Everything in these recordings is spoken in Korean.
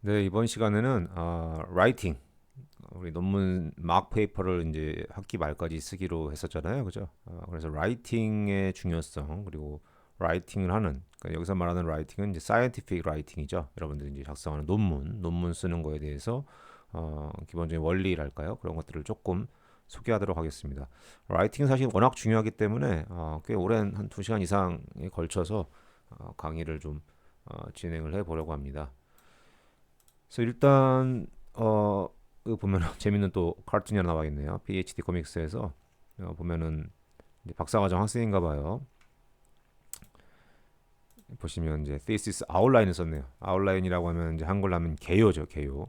네, 이번 시간에는 라이팅, 우리 논문 막 페이퍼를 이제 학기 말까지 쓰기로 했었잖아요, 그죠? 그래서 라이팅의 중요성 그리고 라이팅을 하는 그러니까 여기서 말하는 라이팅은 이제 사이언티픽 라이팅이죠. 여러분들이 이제 작성하는 논문 쓰는 거에 대해서 기본적인 원리랄까요? 그런 것들을 조금 소개하도록 하겠습니다. 라이팅은 사실 워낙 중요하기 때문에 꽤 오랜 한 2시간 이상에 걸쳐서 강의를 좀 진행을 해 보려고 합니다. 그래서 일단 이거 보면 재밌는 또 카툰이 하나 나와 있네요. PhD 코믹스에서 보면은 이제 박사과정 학생인가 봐요. 보시면 이제 thesis 아웃라인을 썼네요. 아웃라인이라고 하면 이제 한글로 하면 개요죠, 개요.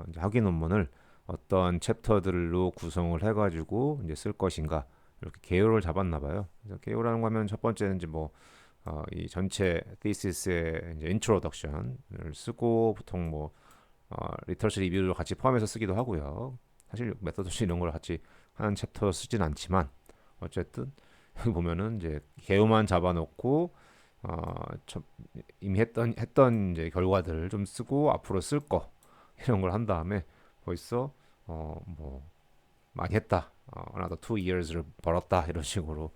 이제 학위 논문을 어떤 챕터들로 구성을 해가지고 이제 쓸 것인가 이렇게 개요를 잡았나 봐요. 그래서 개요라는 거 하면 첫 번째는 이제 뭐 이 전체 thesis 이제 introduction을 쓰고 보통 뭐 리터러시 리뷰를 같이 포함해서 쓰기도 하고요. 사실 메서도시 이런 걸 같이 한 챕터 쓰진 않지만 어쨌든 여기 보면은 이제 개요만 잡아놓고 어, 저- 이미 했던 이제 결과들을 좀 쓰고 앞으로 쓸 거 이런 걸 한 다음에 벌써 뭐 많이 했다. another 2 years를 벌었다 이런 식으로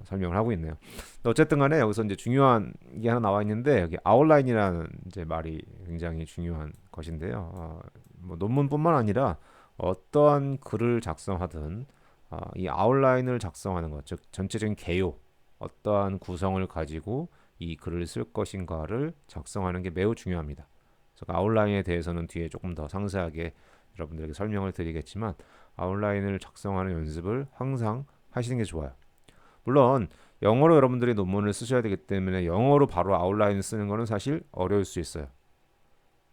설명을 하고 있네요. 어쨌든 간에 여기서 이제 중요한 게 하나 나와 있는데 여기 아웃라인이라는 이제 말이 굉장히 중요한 것인데요. 뭐 논문뿐만 아니라 어떠한 글을 작성하든 이 아웃라인을 작성하는 것, 즉 전체적인 개요, 어떠한 구성을 가지고 이 글을 쓸 것인가를 작성하는 게 매우 중요합니다. 그래서 그 아웃라인에 대해서는 뒤에 조금 더 상세하게 여러분들에게 설명을 드리겠지만 아웃라인을 작성하는 연습을 항상 하시는 게 좋아요. 물론 영어로 여러분들이 논문을 쓰셔야 되기 때문에 영어로 바로 아웃라인을 쓰는 거는 사실 어려울 수 있어요.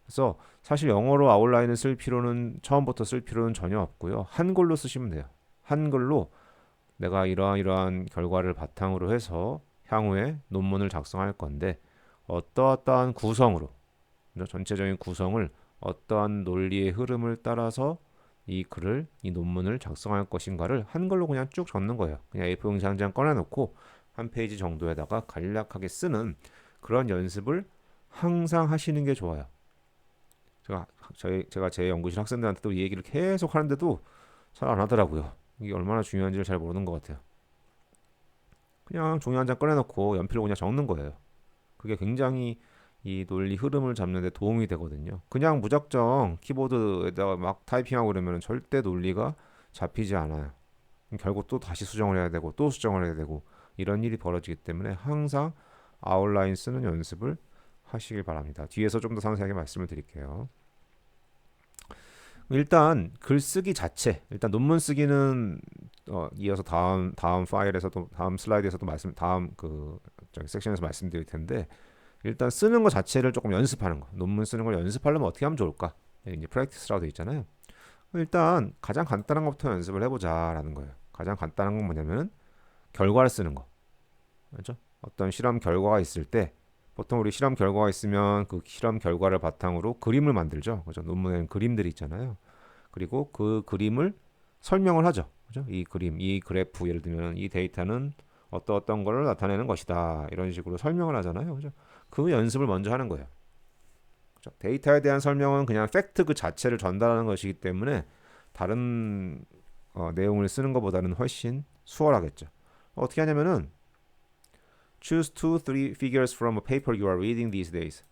그래서 사실 영어로 아웃라인을 쓸 필요는 처음부터 쓸 필요는 전혀 없고요. 한글로 쓰시면 돼요. 한글로 내가 이러한 결과를 바탕으로 해서 향후에 논문을 작성할 건데 어떠어떠한 구성으로 전체적인 구성을 어떠한 논리의 흐름을 따라서 이 논문을 작성할 것인가를 한글로 그냥 쭉 적는 거예요. 그냥 A4 용지 한 장 꺼내놓고 한 페이지 정도에다가 간략하게 쓰는 그런 연습을 항상 하시는 게 좋아요. 제가 제 연구실 학생들한테도 이 얘기를 계속 하는데도 잘 안 하더라고요. 이게 얼마나 중요한지를 잘 모르는 것 같아요. 그냥 종이 한 장 꺼내놓고 연필로 그냥 적는 거예요. 그게 굉장히 이 논리 흐름을 잡는 데 도움이 되거든요. 그냥 무작정 키보드에다가 막 타이핑하고 그러면 절대 논리가 잡히지 않아요. 결국 또 다시 수정을 해야 되고 또 수정을 해야 되고 이런 일이 벌어지기 때문에 항상 아웃라인 쓰는 연습을 하시길 바랍니다. 뒤에서 좀 더 상세하게 말씀을 드릴게요. 일단 글쓰기 자체, 일단 논문 쓰기는 이어서 다음 파일에서도 다음 슬라이드에서도 다음 그 저기 섹션에서 말씀드릴 텐데 일단 쓰는 것 자체를 조금 연습하는 거. 논문 쓰는 걸 연습하려면 어떻게 하면 좋을까? 이제 프랙티스라고 돼 있잖아요. 일단 가장 간단한 것부터 연습을 해보자라는 거예요. 가장 간단한 건 뭐냐면 결과를 쓰는 거. 그렇죠? 어떤 실험 결과가 있을 때 보통 우리 실험 결과가 있으면 그 실험 결과를 바탕으로 그림을 만들죠. 그죠? 논문에는 그림들이 있잖아요. 그리고 그 그림을 설명을 하죠. 그죠? 이 그림, 이 그래프 예를 들면 이 데이터는 어떤 거를 나타내는 것이다. 이런 식으로 설명을 하잖아요. 그죠? 그 연습을 먼저 하는 거예요. 그죠? 데이터에 대한 설명은 그냥 팩트 그 자체를 전달하는 것이기 때문에 다른 내용을 쓰는 것보다는 훨씬 수월하겠죠. 어떻게 하냐면은 choose two, three figures from a paper you are reading these days.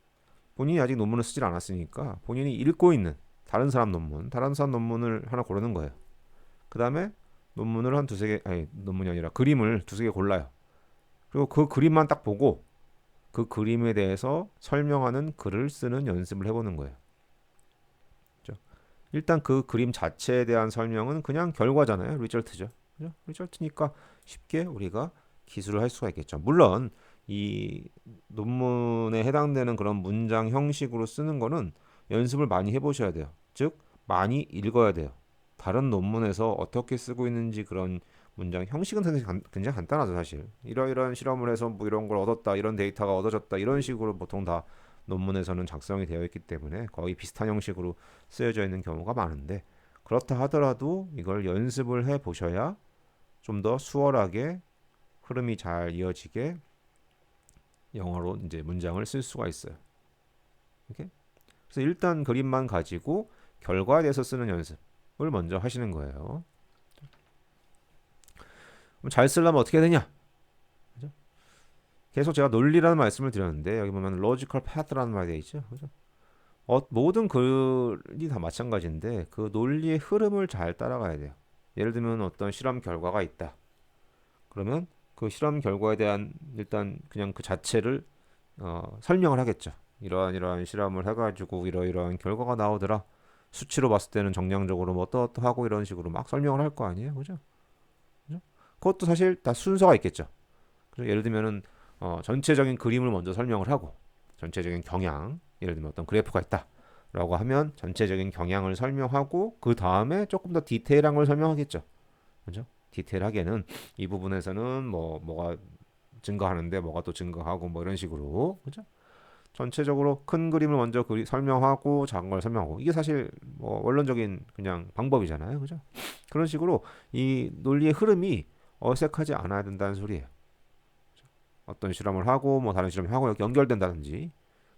본인이 아직 논문을 쓰질 않았으니까 본인이 읽고 있는 다른 사람 논문을 하나 고르는 거예요. 그 다음에 논문을 한 두세 개, 아니 논문이 아니라 그림을 두세 개 골라요. 그리고 그 그림만 딱 보고 그 그림에 대해서 설명하는 글을 쓰는 연습을 해보는 거예요. 그죠? 일단 그 그림 자체에 대한 설명은 그냥 결과잖아요. 리절트죠. 그죠? 리절트니까 쉽게 우리가 기술을 할 수가 있겠죠. 물론 이 논문에 해당되는 그런 문장 형식으로 쓰는 거는 연습을 많이 해보셔야 돼요. 즉 많이 읽어야 돼요. 다른 논문에서 어떻게 쓰고 있는지 그런 문장 형식은 굉장히 간단하죠 사실. 이러이러한 실험을 해서 뭐 이런 걸 얻었다, 이런 데이터가 얻어졌다 이런 식으로 보통 다 논문에서는 작성이 되어 있기 때문에 거의 비슷한 형식으로 쓰여져 있는 경우가 많은데 그렇다 하더라도 이걸 연습을 해 보셔야 좀 더 수월하게 흐름이 잘 이어지게 영어로 이제 문장을 쓸 수가 있어요. 이렇게? 그래서 일단 그림만 가지고 결과에 대해서 쓰는 연습을 먼저 하시는 거예요. 그럼 잘 쓰려면 어떻게 해야 되냐? 그죠? 계속 제가 논리라는 말씀을 드렸는데 여기 보면 logical path라는 말이 되어 있죠. 그죠? 모든 글이 다 마찬가지인데 그 논리의 흐름을 잘 따라가야 돼요. 예를 들면 어떤 실험 결과가 있다. 그러면 그 실험 결과에 대한 일단 그냥 그 자체를 설명을 하겠죠. 이러한 실험을 해가지고 이러이러한 결과가 나오더라. 수치로 봤을 때는 정량적으로 뭐 어떠하고 이런 식으로 막 설명을 할 거 아니에요, 그죠? 그죠? 그것도 사실 다 순서가 있겠죠. 그래서 예를 들면은 전체적인 그림을 먼저 설명을 하고 전체적인 경향, 예를 들면 어떤 그래프가 있다라고 하면 전체적인 경향을 설명하고 그 다음에 조금 더 디테일한 걸 설명하겠죠. 그죠? 디테일하게는 이 부분에서는 뭐가 증가하는데 뭐가 또 증가하고 뭐 이런 식으로 그죠? 전체적으로 큰 그림을 먼저 설명하고 작은 걸 설명하고 이게 사실 뭐 원론적인 그냥 방법이잖아요, 그죠? 그런 식으로 이 논리의 흐름이 어색하지 않아야 된다는 소리예요. 어떤 실험을 하고 뭐 다른 실험을 하고 이렇게 연결된다든지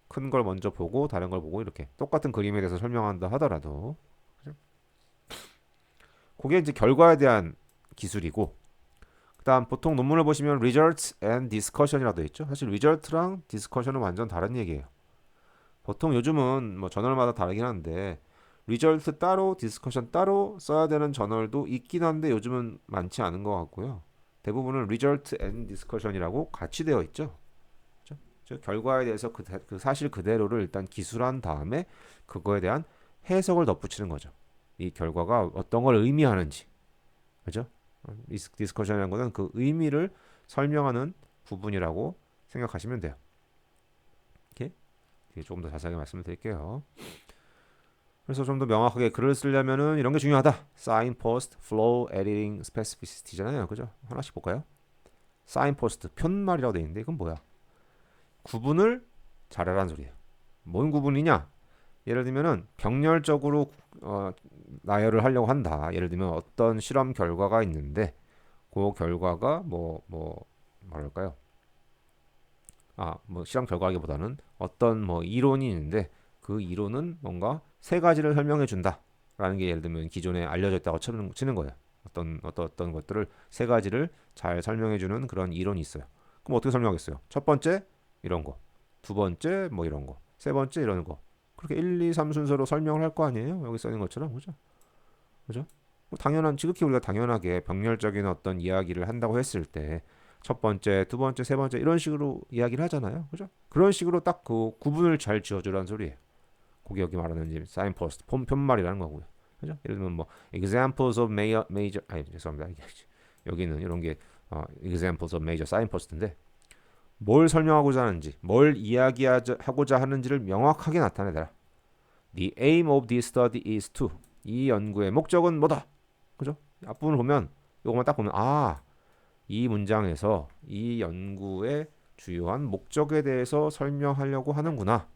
큰 걸 먼저 보고 다른 걸 보고 이렇게 똑같은 그림에 대해서 설명한다 하더라도 그죠? 그게 이제 결과에 대한 기술이고 그다음 보통 논문을 보시면 results and discussion이라고 되어 있죠. 사실 result랑 discussion은 완전 다른 얘기예요. 보통 요즘은 뭐 저널마다 다르긴 한데 result 따로 discussion 따로 써야 되는 저널도 있긴 한데 요즘은 많지 않은 것 같고요. 대부분은 result and discussion이라고 같이 되어 있죠. 그렇죠? 즉 결과에 대해서 그 사실 그대로를 일단 기술한 다음에 그거에 대한 해석을 덧붙이는 거죠. 이 결과가 어떤 걸 의미하는지, 그죠? 디스커션이라는 것은 그 의미를 설명하는 부분이라고 생각하시면 돼요. 이렇게 조금 더 자세하게 말씀을 드릴게요. 그래서 좀 더 명확하게 글을 쓰려면은 이런 게 중요하다. signpost, flow, editing, specificity잖아요. 그죠? 하나씩 볼까요? signpost, 편말이라고 되어 있는데 이건 뭐야? 구분을 잘하라는 소리예요. 뭔 구분이냐? 예를 들면은 병렬적으로 나열을 하려고 한다. 예를 들면 어떤 실험 결과가 있는데 그 결과가 뭐랄까요? 뭐 실험 결과라기보다는 어떤 뭐 이론이 있는데 그 이론은 뭔가 세 가지를 설명해 준다라는 게 예를 들면 기존에 알려져 있다고 치는 거예요. 어떤 것들을 세 가지를 잘 설명해 주는 그런 이론이 있어요. 그럼 어떻게 설명하겠어요? 첫 번째 이런 거, 두 번째 뭐 이런 거, 세 번째 이런 거. 그렇게 1, 2, 3 순서로 설명을 할 거 아니에요? 여기 써 있는 것처럼. 그죠? 그죠? 뭐 당연한 지극히 우리가 당연하게 병렬적인 어떤 이야기를 한다고 했을 때 첫 번째, 두 번째, 세 번째 이런 식으로 이야기를 하잖아요. 그죠? 그런 식으로 딱 그 구분을 잘 지어주라는 소리예요. 그게 여기 말하는 이제 사인포스트 편말이라는 거고요. 그죠? 예를 들면 뭐 examples of major 아니 죄송합니다. 여기는 이런 게 examples of major signpost인데 뭘 설명하고자 하는지, 뭘 이야기하고자 하는지를 명확하게 나타내라. The aim of this study is to 이 연구의 목적은 뭐다. 그죠? 앞부분을 보면 이것만 딱 보면 이 문장에서 이 연구의 주요한 목적에 대해서 설명하려고 하는구나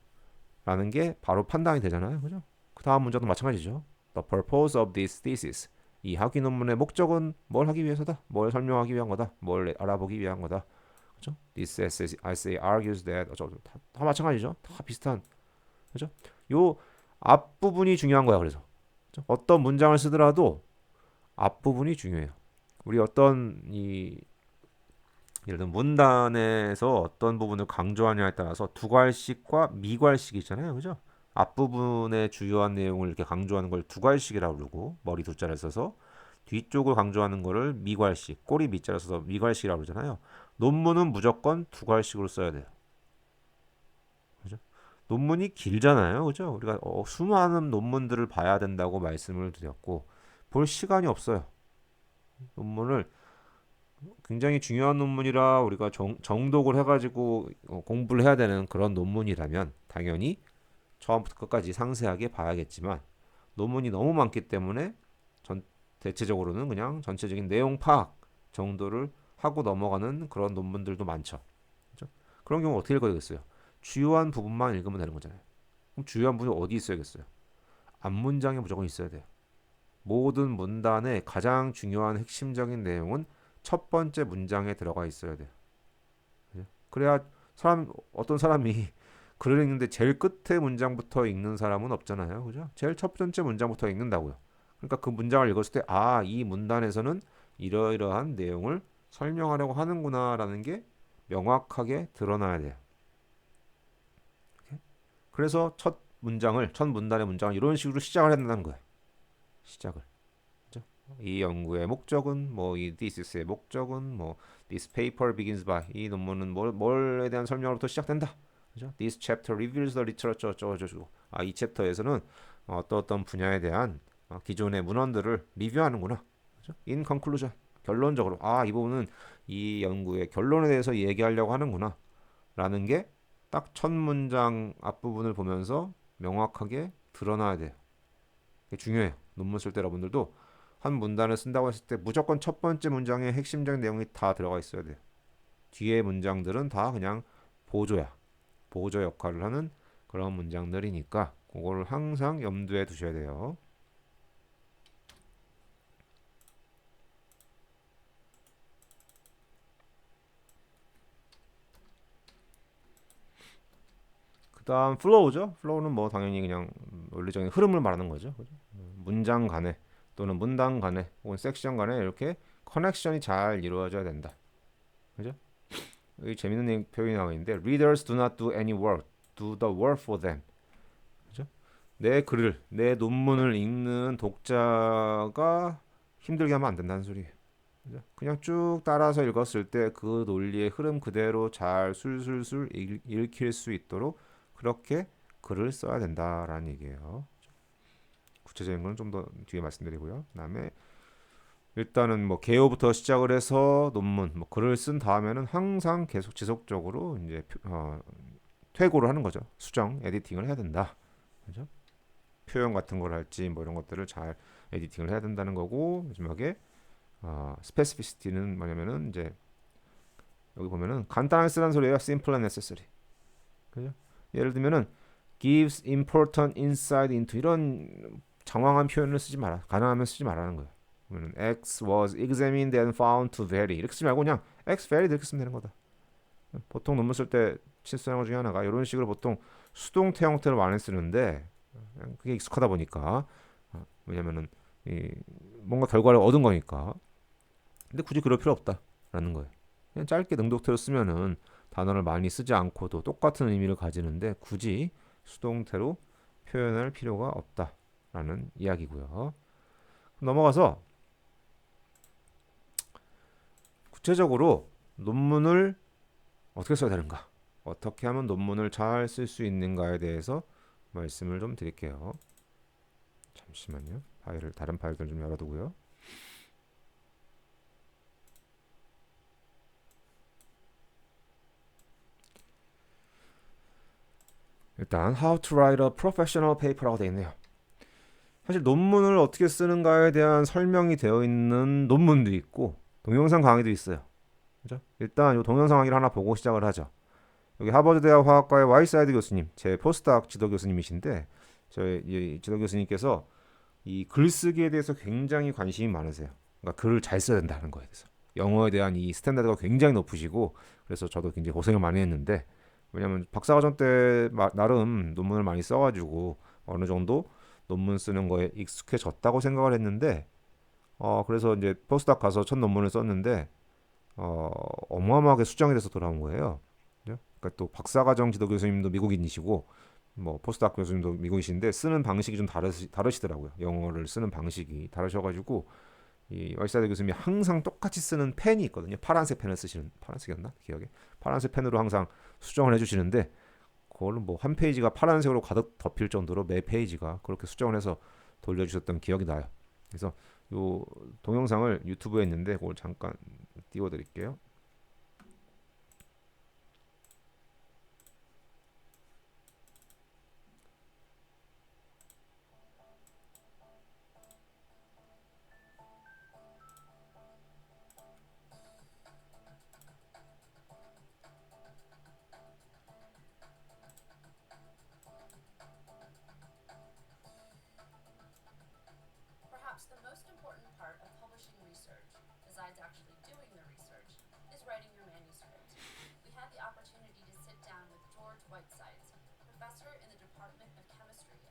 라는 게 바로 판단이 되잖아요. 그죠? 그 다음 문장도 마찬가지죠. The purpose of this thesis 이 학위 논문의 목적은 뭘 하기 위해서다. 뭘 설명하기 위한 거다. 뭘 알아보기 위한 거다. 그죠? This essay argues that 다 마찬가지죠. 다 비슷한 그죠? 요 앞부분이 중요한 거야. 그래서 그죠? 어떤 문장을 쓰더라도 앞부분이 중요해요. 우리 어떤 예를 들면 문단에서 어떤 부분을 강조하냐에 따라서 두괄식과 미괄식이 있잖아요. 그죠? 앞부분의 주요한 내용을 이렇게 강조하는 걸 두괄식이라고 그러고 머리 두자를 써서 뒤쪽을 강조하는 거를 미괄식, 꼬리 밑자를 써서 미괄식이라고 그러잖아요. 논문은 무조건 두괄식으로 써야 돼요. 그죠? 논문이 길잖아요. 그죠? 우리가 수많은 논문들을 봐야 된다고 말씀을 드렸고 볼 시간이 없어요. 논문을 굉장히 중요한 논문이라 우리가 정독을 해가지고 공부를 해야 되는 그런 논문이라면 당연히 처음부터 끝까지 상세하게 봐야겠지만 논문이 너무 많기 때문에 대체적으로는 그냥 전체적인 내용 파악 정도를 하고 넘어가는 그런 논문들도 많죠. 그렇죠? 그런 경우 어떻게 읽어야겠어요? 주요한 부분만 읽으면 되는 거잖아요. 그럼 주요한 부분이 어디 있어야겠어요? 앞문장에 무조건 있어야 돼요. 모든 문단의 가장 중요한 핵심적인 내용은 첫 번째 문장에 들어가 있어야 돼요. 그래야 어떤 사람이 글을 읽는데 제일 끝에 문장부터 읽는 사람은 없잖아요. 그죠? 제일 첫 번째 문장부터 읽는다고요. 그러니까 그 문장을 읽었을 때, 아, 이 문단에서는 이러이러한 내용을 설명하려고 하는구나라는 게 명확하게 드러나야 돼요. 그래서 첫 문단의 문장을 이런 식으로 시작을 한다는 거예요. 시작을. 그죠? 이 연구의 목적은 뭐 이 thesis 의 목적은 뭐 this paper begins by 이 논문은 뭘에 대한 설명으로부터 시작된다. 그죠? This chapter reveals the literature 어쩌고저쩌고. 아, 이 챕터에서는 어떤 분야에 대한 기존의 문헌들을 리뷰하는구나. 그죠? In conclusion. 결론적으로 아, 이 부분은 이 연구의 결론에 대해서 얘기하려고 하는구나. 라는 게 딱 첫 문장 앞부분을 보면서 명확하게 드러나야 돼요. 이게 중요해요. 논문 쓸 때 여러분들도 한 문단을 쓴다고 했을 때 무조건 첫 번째 문장에 핵심적인 내용이 다 들어가 있어야 돼요. 뒤에 문장들은 다 그냥 보조야. 보조 역할을 하는 그런 문장들이니까 그거를 항상 염두에 두셔야 돼요. 그다음 플로우죠. 플로우는 뭐 당연히 그냥 논리적인 흐름을 말하는 거죠. 그죠? 문장 간에 또는 문단 간에 혹은 섹션 간에 이렇게 커넥션이 잘 이루어져야 된다. 그죠? 여기 재밌는 표현이 나와 있는데 readers do not do any work, do the work for them. 그죠? 내 글을 내 논문을 읽는 독자가 힘들게 하면 안 된다는 소리예요. 그죠? 그냥 쭉 따라서 읽었을 때 그 논리의 흐름 그대로 잘 술술술 읽힐 수 있도록 그렇게 글을 써야 된다라는 얘기예요. 구체적인 건 좀 더 뒤에 말씀드리고요. 그다음에 일단은 뭐 개요부터 시작을 해서 논문, 뭐 글을 쓴 다음에는 항상 계속 지속적으로 이제 퇴고를 하는 거죠. 수정, 에디팅을 해야 된다. 그죠? 표현 같은 걸 할지 뭐 이런 것들을 잘 에디팅을 해야 된다는 거고 마지막에 스페시피시티는 뭐냐면은 이제 여기 보면은 간단하게 쓰라는 소리예요. simple and necessary. 그죠? 예를 들면은 gives important insight into 이런 장황한 표현을 쓰지 마라. 가능하면 쓰지 말라는 거예요. 그러면 X was examined and found to vary 이렇게 쓰지 말고 그냥 X varied 이렇게 쓰면 되는 거다. 보통 논문 쓸 때 실수하는 것 중에 하나가 이런 식으로 보통 수동태 형태를 많이 쓰는데 그게 익숙하다 보니까 왜냐면은 이 뭔가 결과를 얻은 거니까. 근데 굳이 그럴 필요 없다라는 거예요. 그냥 짧게 능동태로 쓰면은 단어를 많이 쓰지 않고도 똑같은 의미를 가지는데 굳이 수동태로 표현할 필요가 없다라는 이야기고요. 넘어가서 구체적으로 논문을 어떻게 써야 되는가, 어떻게 하면 논문을 잘 쓸 수 있는가에 대해서 말씀을 좀 드릴게요. 잠시만요. 다른 파일들 좀 열어두고요. 일단 How to write a professional paper라고 되어 있네요. 사실 논문을 어떻게 쓰는가에 대한 설명이 되어 있는 논문도 있고 동영상 강의도 있어요. 그죠? 일단 이 동영상 강의를 하나 보고 시작을 하죠. 여기 하버드 대학 화학과의 와이사이드 교수님, 제 포스트학 지도 교수님이신데 저희 이 지도 교수님께서 이 글쓰기에 대해서 굉장히 관심이 많으세요. 그러니까 글을 잘 써야 된다는 거에 대해서. 영어에 대한 이 스탠다드가 굉장히 높으시고 그래서 저도 굉장히 고생을 많이 했는데 왜냐면 박사과정 때 나름 논문을 많이 써가지고 어느 정도 논문 쓰는 거에 익숙해졌다고 생각을 했는데 그래서 이제 포스닥 가서 첫 논문을 썼는데 어마어마하게 수정이 돼서 돌아온 거예요. 그러니까 또 박사과정 지도 교수님도 미국인이시고 뭐 포스닥 교수님도 미국이신데 쓰는 방식이 좀 다르시더라고요. 영어를 쓰는 방식이 다르셔가지고 이 와이사드 교수님이 항상 똑같이 쓰는 펜이 있거든요. 파란색 펜을 쓰시는 파란색이었나 기억에 파란색 펜으로 항상 수정을 해주시는데 그걸로 뭐 한 페이지가 파란색으로 가득 덮일 정도로 매 페이지가 그렇게 수정을 해서 돌려주셨던 기억이 나요. 그래서 요 동영상을 유튜브에 있는데 그걸 잠깐 띄워드릴게요. Perhaps the most important part of publishing research, besides actually doing the research, is writing your manuscript. We had the opportunity to sit down with George Whitesides,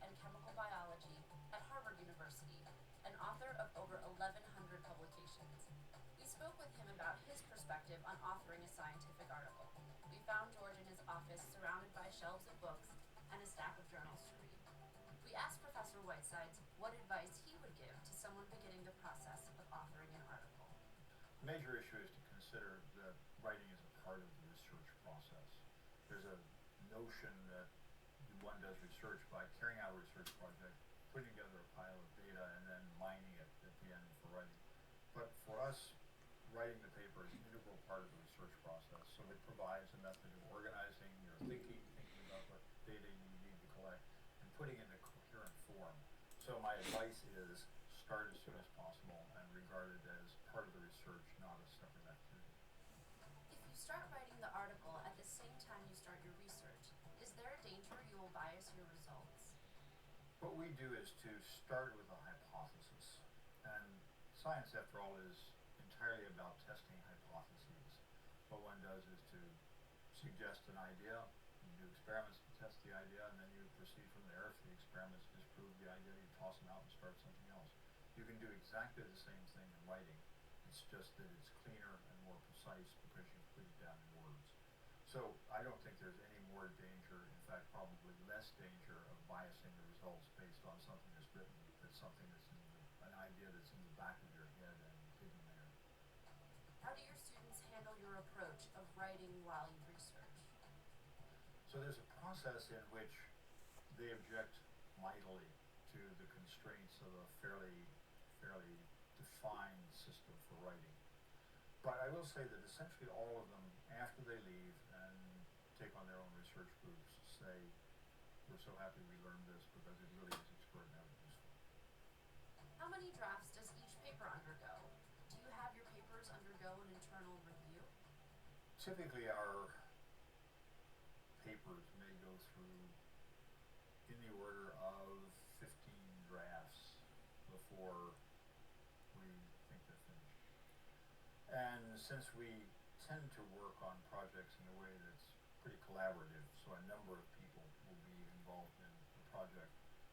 and chemical biology at Harvard University, an author of over 1,100 publications. We spoke with him about his perspective on authoring a scientific article. We found George in his office surrounded by shelves of books and a stack of journals to read. We asked Professor Whitesides what advice he would give to someone beginning the process of authoring an article. The major issue is to consider that writing is a part of the research process. There's a notion that one does research by carrying out a research project, putting together a pile of data, and then mining it at the end for writing. But for us, writing the paper is an integral part of the research process. So it provides a method of organizing your thinking about what data you need to collect, and putting it in a coherent form. So my advice is start as soon as possible and regard it as part of the research, not a separate activity. If you start writing the article at the same time you start your research, is there a danger you will bias your results? What we do is to start with a hypothesis. And science, after all, is entirely about testing hypotheses. What one does is to suggest an idea, you do experiments to test the idea, and then you proceed from there. If the experiments disprove the idea, you toss them out and start something else. You can do exactly the same thing in writing. It's just that it's cleaner and more precise because you've put it down in words. So I don't think there's any more danger, in fact probably less danger of biasing the results based on something that's written than something that's an idea that's in the back of your head and hidden there. How do your students handle your approach of writing while you research? So there's a process in which they object mightily to the constraints of a fairly defined system for writing. But I will say that essentially all of them, after they leave and take on their own research groups, say, we're so happy we learned this because it really is extraordinarily useful. How many drafts does each paper undergo? Do you have your papers undergo an internal review? Typically our papers may go through in the order of 15 drafts before we think they're finished. And since we tend to work on projects in a way that's pretty collaborative, so a number of people will be involved in the project,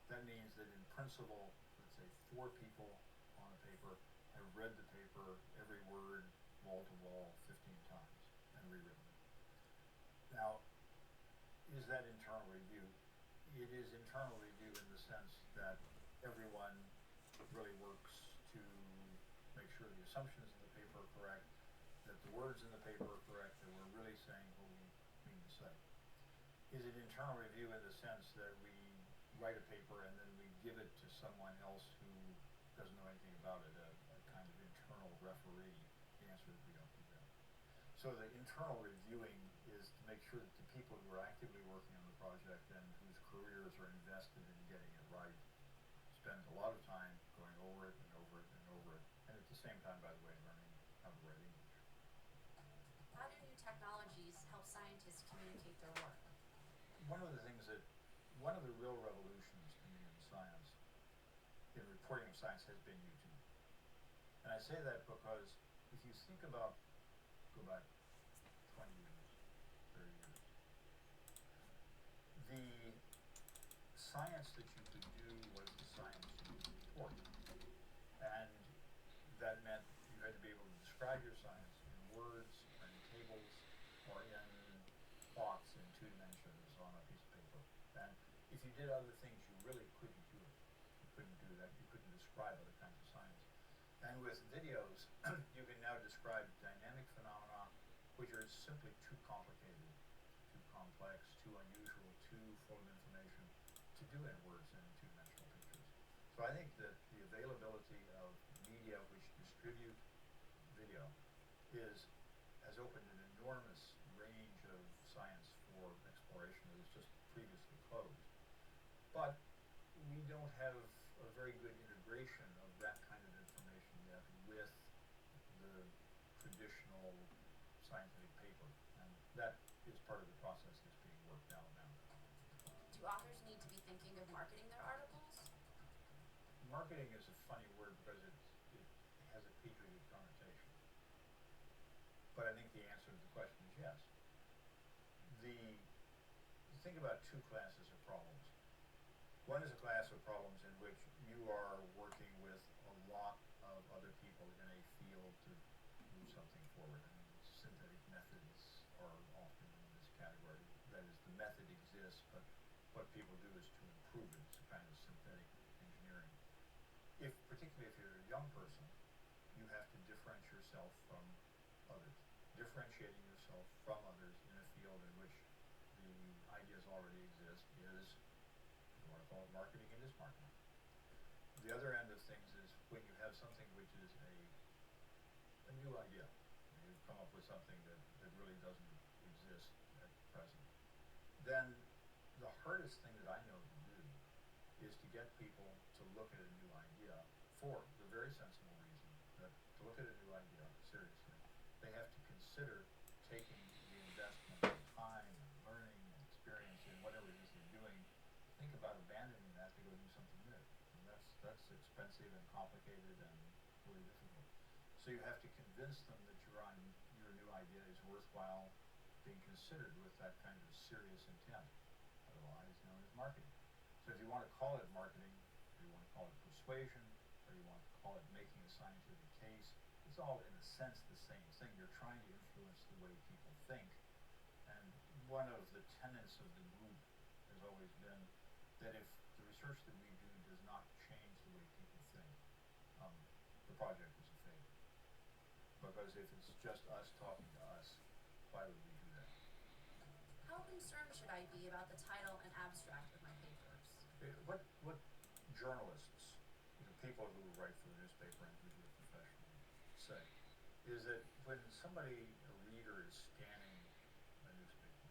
that means that in principle, let's say 4 people on a paper have read the paper, every word, wall to wall, 15 times, and rewritten it. Now, is that internal review? It is internal review in the sense that everyone really works to make sure the assumptions in the paper are correct, that the words in the paper are correct, that we're really saying what we mean to say. Is it internal review in the sense that we write a paper and then we give it to someone else who doesn't know anything about it, a kind of internal referee? The answer is we don't do that. So the internal reviewing is to make sure that the people who are actively working on the project and whose careers are invested in getting it right spend a lot of time going over it and over it and over it, and at the same time, by the way, learning how to write English. How do new technologies help scientists communicate their work? One of the real revolutions to me in science, in reporting of science, has been YouTube. And I say that because if you think about, go back 20 years, 30 years, the science that you could do was the science you could report. And that meant you had to be able to describe your science in words, or in tables, or in plots in 2 dimensions on a piece of paper. And if you did other things, you really couldn't do it. You couldn't do that. You couldn't describe other kinds of science. And with videos, you can now describe dynamic phenomena which are simply too complicated, too complex, too unusual, too full of information to do in words and in 2-dimensional pictures. So I think that the availability of media which distribute video has opened an enormous range of science for exploration that was just previously closed. But we don't have a very good integration of that kind of information yet with the traditional scientific paper, and that is part of the process that's being worked out now. Do authors need to be thinking of marketing their articles? Marketing is a funny word because it has a pejorative connotation. But I think the answer to the question is yes. Think about 2 classes of problems. One is a class of problems in which you are working with a lot of other people in a field to move something forward. I mean, synthetic methods are often in this category. That is, the method exists, but what people do is to improve it. It's a kind of synthetic engineering. Particularly if you're a young person, you have to differentiate yourself from others. Differentiating yourself from others in a field in which the ideas already exist is, you want to call it marketing, it is marketing. The other end of things is when you have something which is a new idea. You've come up with something that really doesn't exist at present. Then the hardest thing that I know to do is to get people to look at a new idea for the very sensible reason that to look at a new idea seriously, they have to consider taking the investment of time and learning and experience in whatever it is they're doing. Think about abandoning that to go do something new. And that's expensive and complicated and really difficult. So you have to convince them that your new idea is worthwhile being considered with that kind of serious intent, otherwise known as marketing. So if you want to call it marketing, or you want to call it persuasion, or you want to call it making a scientific case, it's all in a sense the same thing. You're trying to influence the way people think. And one of the tenets of the group has always been that if the research that we do does not change the way people think, the project is a failure. Because if it's just us talking to us, why would we do that? How concerned should I be about the title and abstract of my papers? What journalists, people who write for the newspaper and who do it professionally, say is that when a reader is scanning a newspaper,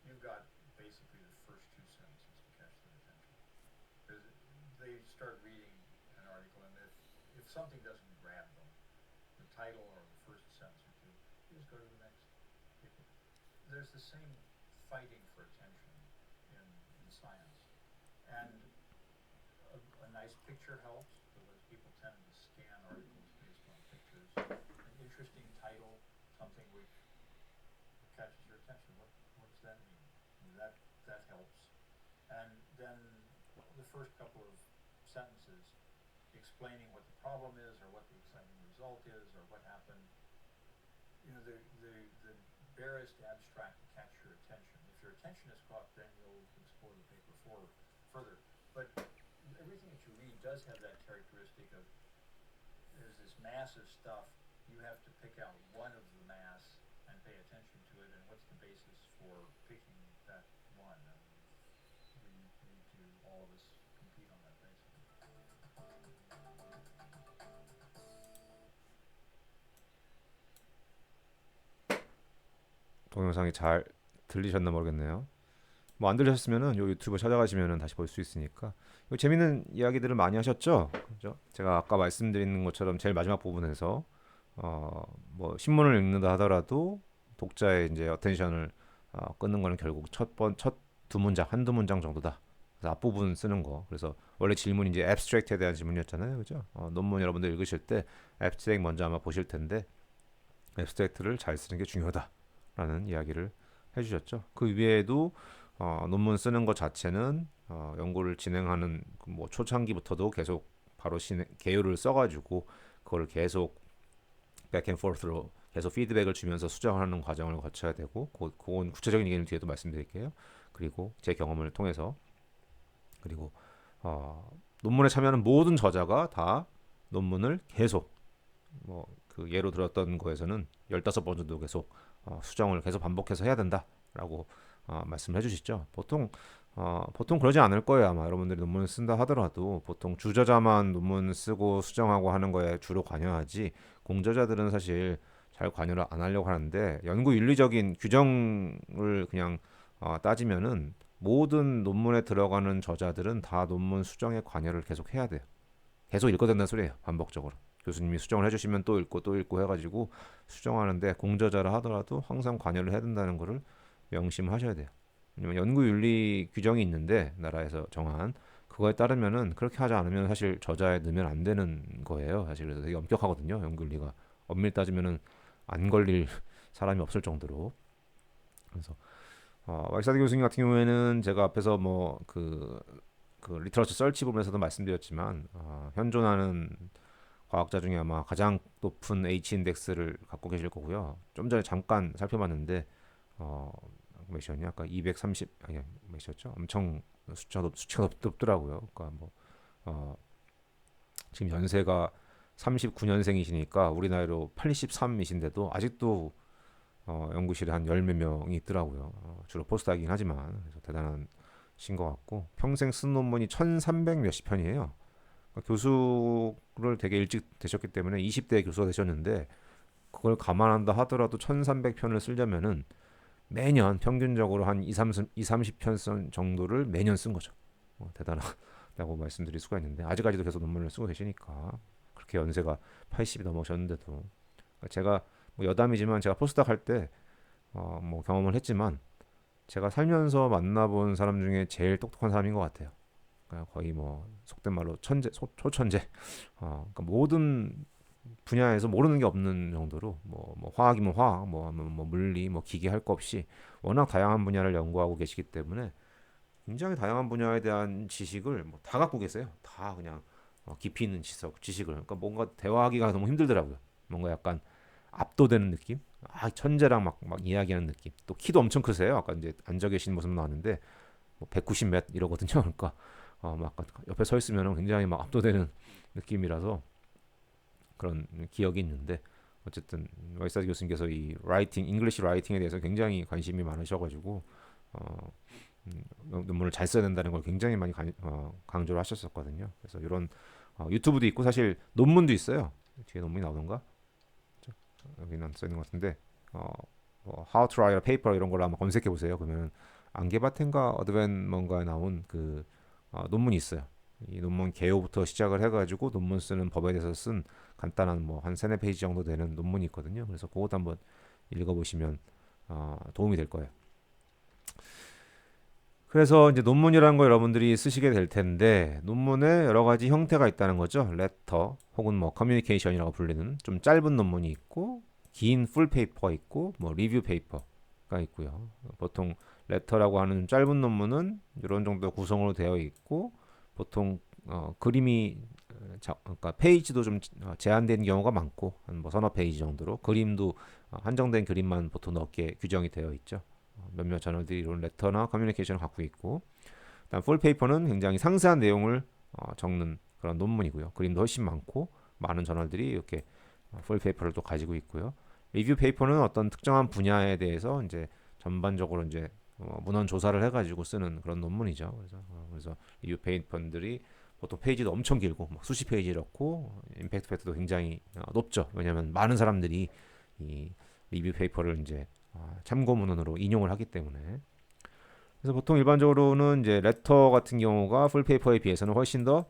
you've got basically the first two sentences to catch their attention. Because they start reading an article, and if something doesn't grab them, the title or the first sentence or two, you just go to the next paper. There's the same fighting for attention in science. And a nice picture helps, because people tend to scan articles based on pictures. An interesting title, something which catches your attention. What does that mean? That helps. And then the first couple of sentences explaining what the problem is, or what the exciting result is, or what happened. The barest abstract to catch your attention. If your attention is caught, then you'll explore the paper further. But everything that you read does have that characteristic of there's this mass of stuff. You have to pick out one of the mass and pay attention to it, and what's the basis for picking that one? And we need to, all of us, compete on that basis. 동영상이 잘 들리셨나 모르겠네요. 뭐 안 들리셨으면은 요 유튜브 찾아가시면은 다시 볼 수 있으니까. 재밌는 이야기들을 많이 하셨죠? 그죠? 제가 아까 말씀드린 것처럼 제일 마지막 부분에서 뭐 신문을 읽는다 하더라도 독자의 이제 어텐션을 끊는 거는 결국 첫 두 문장, 한두 문장 정도다. 그래서 앞부분 쓰는 거. 그래서 원래 질문이 이제 abstract에 대한 질문이었잖아요. 그죠? 논문 여러분들 읽으실 때 abstract 먼저 아마 보실 텐데 abstract를 잘 쓰는 게 중요하다라는 이야기를 해주셨죠. 그 외에도 논문 쓰는 것 자체는 연구를 진행하는 뭐 초창기부터도 계속 바로 개요를 써가지고 그걸 계속 백앤포스로 계속 피드백을 주면서 수정하는 과정을 거쳐야 되고, 그건 구체적인 얘기는 뒤에도 말씀드릴게요. 그리고 제 경험을 통해서, 그리고 논문에 참여하는 모든 저자가 다 논문을 계속 그 예로 들었던 거에서는 15번 정도 계속 수정을 계속 반복해서 해야 된다라고 말씀을 해주시죠. 보통 그러지 않을 거예요. 아마 여러분들이 논문을 쓴다 하더라도 보통 주저자만 논문 쓰고 수정하고 하는 거에 주로 관여하지, 공저자들은 사실 잘 관여를 안 하려고 하는데, 연구 윤리적인 규정을 그냥 따지면은 모든 논문에 들어가는 저자들은 다 논문 수정에 관여를 계속 해야 돼요. 계속 읽어야 된다는 소리예요. 반복적으로. 교수님이 수정을 해주시면 또 읽고 해가지고 수정하는데, 공저자라 하더라도 항상 관여를 해야 된다는 거를 명심하셔야 돼요. 왜냐면 연구윤리 규정이 있는데, 나라에서 정한 그거에 따르면은, 그렇게 하지 않으면 사실 저자에 넣으면 안 되는 거예요. 사실 그래서 되게 엄격하거든요. 연구윤리가 엄밀히 따지면은 안 걸릴 사람이 없을 정도로. 그래서 왈사드 교수님 같은 경우에는 제가 앞에서 그 리터러처 설치 부분에서도 말씀드렸지만 현존하는 과학자 중에 아마 가장 높은 H 인덱스를 갖고 계실 거고요. 좀 전에 잠깐 살펴봤는데 몇이었냐? 아까 230 아니 몇이었죠? 엄청 수치가 높더라고요. 그러니까 뭐 지금 연세가 39년생이시니까 우리 나이로 83이신데도 아직도 연구실에 한 열 몇 명이 있더라고요. 주로 포스트하긴 하지만 그래서 대단하신 것 같고 평생 쓴 논문이 1300 몇십 편이에요. 그러니까 교수를 되게 일찍 되셨기 때문에 20대에 교수가 되셨는데 그걸 감안한다 하더라도 1300편을 쓰려면은 매년 평균적으로 한 2, 30편 정도를 매년 쓴 거죠. 대단하다고 말씀드릴 수가 있는데 아직까지도 계속 논문을 쓰고 계시니까 그렇게 연세가 80이 넘으셨는데도 그러니까 제가 뭐 여담이지만 제가 포스닥 할 때 뭐 경험을 했지만 제가 살면서 만나본 사람 중에 제일 똑똑한 사람인 것 같아요. 그러니까 거의 뭐 속된 말로 천재, 초천재. 그러니까 모든 분야에서 모르는 게 없는 정도로 뭐 화학이면 화학, 뭐 물리, 뭐 기계 할 거 없이 워낙 다양한 분야를 연구하고 계시기 때문에 굉장히 다양한 분야에 대한 지식을 뭐 다 갖고 계세요. 다 그냥 깊이 있는 지식을. 그러니까 뭔가 대화하기가 너무 힘들더라고요. 뭔가 약간 압도되는 느낌? 천재랑 막 이야기하는 느낌. 또 키도 엄청 크세요. 아까 이제 앉아 계신 모습 나왔는데 뭐 190몇 이러거든요. 그러니까 막 옆에 서 있으면 굉장히 막 압도되는 느낌이라서 그런 기억이 있는데 어쨌든 와이사드 교수님께서 이 라이팅, 잉글리시 라이팅에 대해서 굉장히 관심이 많으셔가지고 논문을 잘 써야 된다는 걸 굉장히 많이 강조를 하셨었거든요. 그래서 이런 유튜브도 있고 사실 논문도 있어요. 뒤에 논문이 나오던가? 여기는 써 있는 것 같은데 뭐 How to write a paper 이런 걸로 한번 검색해 보세요. 그러면 안게바텐가 어드밴 뭔가에 나온 그 논문이 있어요. 이 논문 개요부터 시작을 해가지고 논문 쓰는 법에 대해서 쓴 간단한 뭐 한 세네 페이지 정도 되는 논문이 있거든요. 그래서 그것도 한번 읽어보시면 도움이 될 거예요. 그래서 이제 논문이라는 거 여러분들이 쓰시게 될 텐데 논문에 여러 가지 형태가 있다는 거죠. 레터 혹은 뭐 커뮤니케이션이라고 불리는 좀 짧은 논문이 있고 긴 풀 페이퍼가 있고 뭐 리뷰 페이퍼가 있고요. 보통 레터라고 하는 짧은 논문은 이런 정도 구성으로 되어 있고 보통 그림이 그러니까 페이지도 좀 제한된 경우가 많고 한 뭐 서너 페이지 정도로 그림도 한정된 그림만 보통 넣게 규정이 되어 있죠. 몇몇 저널들이 이런 레터나 커뮤니케이션을 갖고 있고 일단 풀 페이퍼는 굉장히 상세한 내용을 적는 그런 논문이고요. 그림도 훨씬 많고 많은 저널들이 이렇게 풀 페이퍼를 또 가지고 있고요. 리뷰 페이퍼는 어떤 특정한 분야에 대해서 이제 전반적으로 이제 문헌 조사를 해가지고 쓰는 그런 논문이죠. 그래서 리뷰 페이퍼들이 보통 페이지도 엄청 길고 막 수십 페이지 넣고 임팩트 팩터도 굉장히 높죠. 왜냐하면 많은 사람들이 이 리뷰 페이퍼를 이제 참고 문헌으로 인용을 하기 때문에 그래서 보통 일반적으로는 이제 레터 같은 경우가 풀 페이퍼에 비해서는 훨씬 더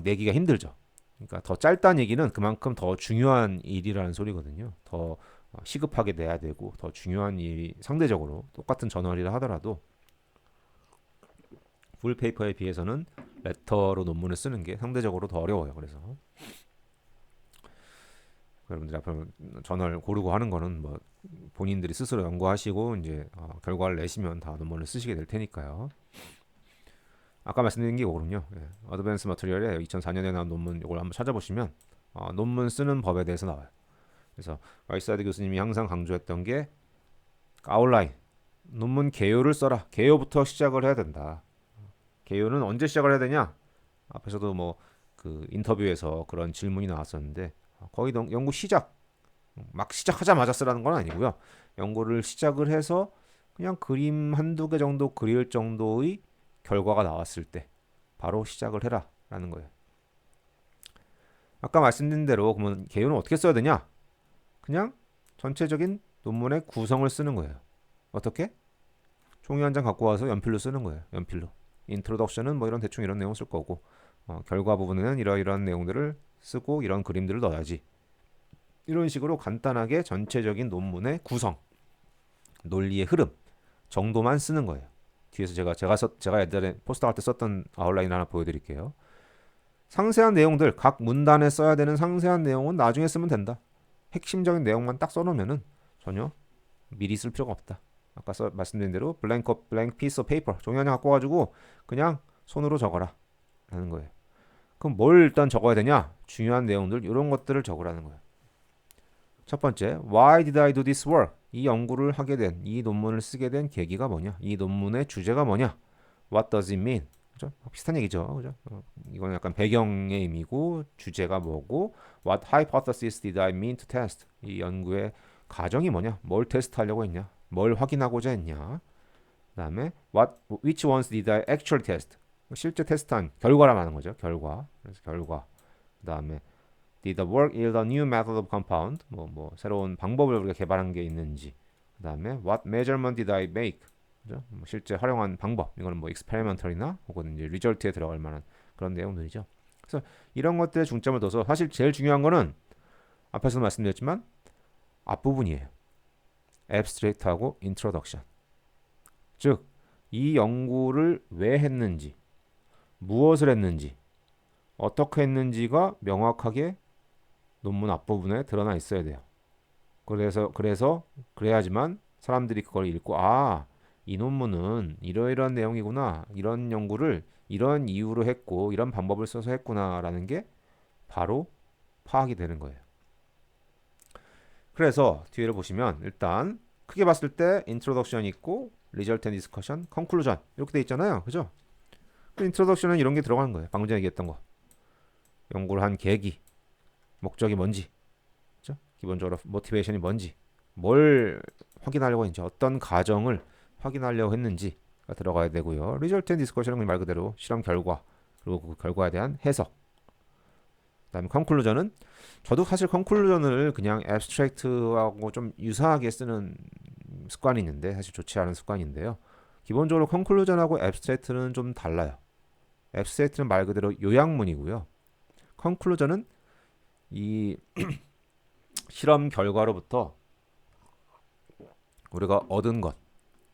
내기가 힘들죠. 그러니까 더 짧다는 얘기는 그만큼 더 중요한 일이라는 소리거든요. 더 시급하게 내야 되고 더 중요한 일이 상대적으로 똑같은 저널이라 하더라도 풀 페이퍼에 비해서는 레터로 논문을 쓰는 게 상대적으로 더 어려워요. 그래서 여러분들이 앞으로 저널 고르고 하는 거는 뭐 본인들이 스스로 연구하시고 이제 결과를 내시면 다 논문을 쓰시게 될 테니까요. 아까 말씀드린 게 이거군요. 어드밴스 머티리얼에 2004년에 나온 논문 이걸 한번 찾아보시면 논문 쓰는 법에 대해서 나와요. 그래서 와이사드 교수님이 항상 강조했던 게 아웃라인, 논문 개요를 써라. 개요부터 시작을 해야 된다. 개요는 언제 시작을 해야 되냐? 앞에서도 뭐 그 인터뷰에서 그런 질문이 나왔었는데 거의 연구 시작 막 시작하자마자 쓰라는 건 아니고요. 연구를 시작을 해서 그냥 그림 한두 개 정도 그릴 정도의 결과가 나왔을 때 바로 시작을 해라 라는 거예요. 아까 말씀드린 대로 그러면 개요는 어떻게 써야 되냐? 그냥 전체적인 논문의 구성을 쓰는 거예요. 어떻게? 종이 한 장 갖고 와서 연필로 쓰는 거예요. 연필로. 인트로덕션은 뭐 이런 대충 이런 내용 쓸 거고 결과 부분에는 이러이러한 내용들을 쓰고 이런 그림들을 넣어야지. 이런 식으로 간단하게 전체적인 논문의 구성, 논리의 흐름 정도만 쓰는 거예요. 뒤에서 제가 예전에 포스터 할 때 썼던 아웃라인 하나 보여드릴게요. 상세한 내용들 각 문단에 써야 되는 상세한 내용은 나중에 쓰면 된다. 핵심적인 내용만 딱 써놓으면은 전혀 미리 쓸 필요가 없다. 아까 말씀드린 대로 블랭크 피스 오브 페이퍼 종이 하나 갖고 가지고 그냥 손으로 적어라. 라는 거예요. 그럼 뭘 일단 적어야 되냐? 중요한 내용들 이런 것들을 적으라는 거예요. 첫 번째, Why did I do this work? 이 연구를 하게 된, 이 논문을 쓰게 된 계기가 뭐냐? 이 논문의 주제가 뭐냐? What does it mean? 그죠? 비슷한 얘기죠. 그죠? 이건 약간 배경의 의미고 주제가 뭐고 What hypothesis did I mean to test? 이 연구의 가정이 뭐냐? 뭘 테스트하려고 했냐? 뭘 확인하고자 했냐? 그다음에 which ones did I actually test? 실제 테스트한 결과라 말하는 거죠. 결과. 그래서 결과. 그다음에 did the work yield a new method of compound? 뭐 새로운 방법을 우리가 개발한 게 있는지. 그다음에 what measurement did I make? 그죠? 뭐 실제 활용한 방법. 이거는 뭐 experimental이나 혹은 이제 result에 들어갈 만한 그런 내용들이죠. 그래서 이런 것들에 중점을 둬서 사실 제일 중요한 거는 앞에서도 말씀드렸지만 앞부분이에요. abstract하고 introduction. 즉, 이 연구를 왜 했는지, 무엇을 했는지, 어떻게 했는지가 명확하게 논문 앞부분에 드러나 있어야 돼요. 그래야지만 사람들이 그걸 읽고 이 논문은 이러이러한 내용이구나. 이런 연구를 이런 이유로 했고 이런 방법을 써서 했구나라는 게 바로 파악이 되는 거예요. 그래서 뒤를 보시면 일단 크게 봤을 때 인트로덕션 있고 리절트 앤 디스커션, 컨클루전 이렇게 돼 있잖아요. 그죠? 인트로덕션은 이런 게 들어가는 거예요. 방금 전에 얘기했던 거. 연구를 한 계기, 목적이 뭔지, 그죠? 기본적으로 모티베이션이 뭔지, 뭘 확인하려고 했는지, 어떤 가정을 확인하려고 했는지가 들어가야 되고요. 리절트 앤 디스커션은 말 그대로 실험 결과, 그리고 그 결과에 대한 해석. 그다음에 컨클루전은 저도 사실 컨클루전을 그냥 앱스트랙트하고 좀 유사하게 쓰는 습관이 있는데 사실 좋지 않은 습관인데요. 기본적으로 컨클루전하고 앱스트랙트는 좀 달라요. 앱스트랙트는 말 그대로 요약문이고요. 컨클루전은 이 실험 결과로부터 우리가 얻은 것.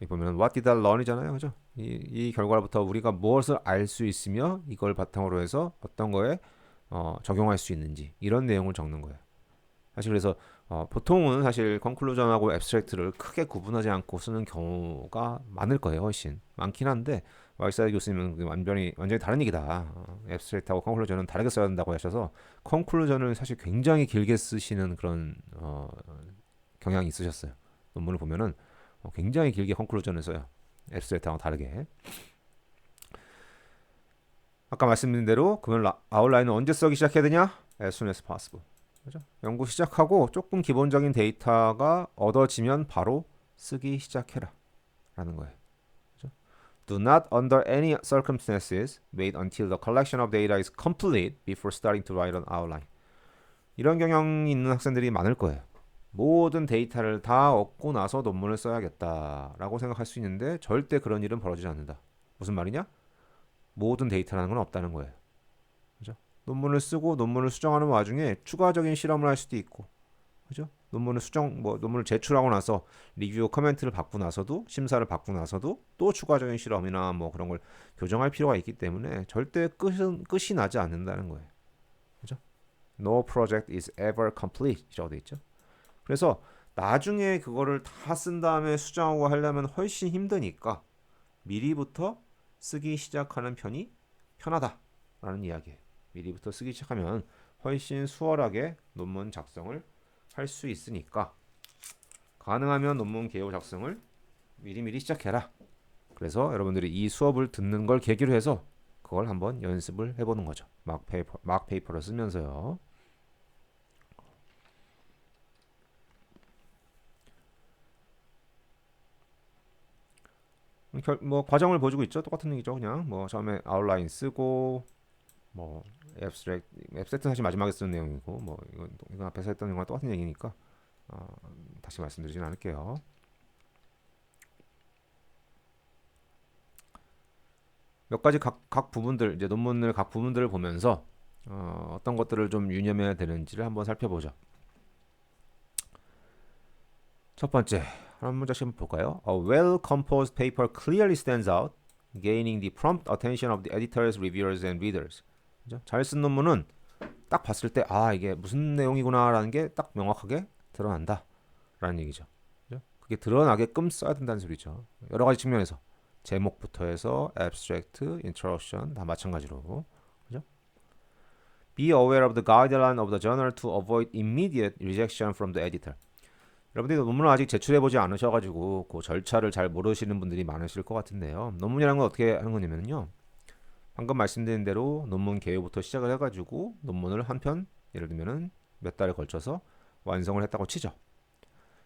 여기 보면 what did I learn이잖아요. 그죠? 이 결과로부터 우리가 무엇을 알 수 있으며 이걸 바탕으로 해서 어떤 거에 적용할 수 있는지 이런 내용을 적는 거예요. 사실 그래서 보통은 사실 컨클루전하고 앱스트랙트를 크게 구분하지 않고 쓰는 경우가 많을 거예요. 훨씬 많긴 한데 와이사이 교수님은 완전히 다른 얘기다. 앱스트랙트하고 컨클루전은 다르게 써야 된다고 하셔서 컨클루전을 사실 굉장히 길게 쓰시는 그런 경향이 있으셨어요. 논문을 보면은 굉장히 길게 컨클루전을 써요. 앱스트랙트하고 다르게. 아까 말씀드린 대로 그러면 아웃라인은 언제 쓰기 시작해야 되냐? As soon as possible. 그죠? 연구 시작하고 조금 기본적인 데이터가 얻어지면 바로 쓰기 시작해라 라는 거예요. 그죠? Do not under any circumstances wait until the collection of data is complete before starting to write an outline. 이런 경향이 있는 학생들이 많을 거예요. 모든 데이터를 다 얻고 나서 논문을 써야겠다라고 생각할 수 있는데 절대 그런 일은 벌어지지 않는다. 무슨 말이냐? 모든 데이터라는 건 없다는 거예요. 그죠? 논문을 쓰고 논문을 수정하는 와중에 추가적인 실험을 할 수도 있고, 그죠? 논문을 제출하고 나서 리뷰 커멘트를 받고 나서도 심사를 받고 나서도 또 추가적인 실험이나 뭐 그런 걸 교정할 필요가 있기 때문에 절대 끝이 나지 않는다는 거예요. 그죠? No project is ever complete.이라고 돼 있죠. 그래서 나중에 그거를 다 쓴 다음에 수정하고 하려면 훨씬 힘드니까 미리부터 쓰기 시작하는 편이 편하다라는 이야기예요. 미리부터 쓰기 시작하면 훨씬 수월하게 논문 작성을 할 수 있으니까 가능하면 논문 개요 작성을 미리미리 시작해라. 그래서 여러분들이 이 수업을 듣는 걸 계기로 해서 그걸 한번 연습을 해보는 거죠. 막 페이퍼를 쓰면서요. 뭐 과정을 보여주고 있죠. 똑같은 얘기죠. 그냥 뭐 처음에 아웃라인 쓰고 뭐 앱스트랙트는 사실 마지막에 쓰는 내용이고 뭐 이건 앞에서 했던 내용과 똑같은 얘기니까 다시 말씀드리진 않을게요. 몇 가지 각 부분들 이제 논문을 각 부분들을 보면서 어떤 것들을 좀 유념해야 되는지를 한번 살펴보죠. 첫 번째 한 문장씩 한번 볼까요? A well-composed paper clearly stands out, gaining the prompt attention of the editors, reviewers, and readers. 잘 쓴 논문은 딱 봤을 때 이게 무슨 내용이구나라는 게 딱 명확하게 드러난다 라는 얘기죠. 그게 드러나게끔 써야 된다는 소리죠. 여러 가지 측면에서 제목부터 해서 abstract, introduction 다 마찬가지로 Be aware of the guideline of the journal to avoid immediate rejection from the editor. 여러분들이 논문을 아직 제출해보지 않으셔가지고 그 절차를 잘 모르시는 분들이 많으실 것 같은데요. 논문이라는 건 어떻게 하는 거냐면요. 방금 말씀드린 대로 논문 개요부터 시작을 해가지고 논문을 한 편, 예를 들면은 몇 달에 걸쳐서 완성을 했다고 치죠.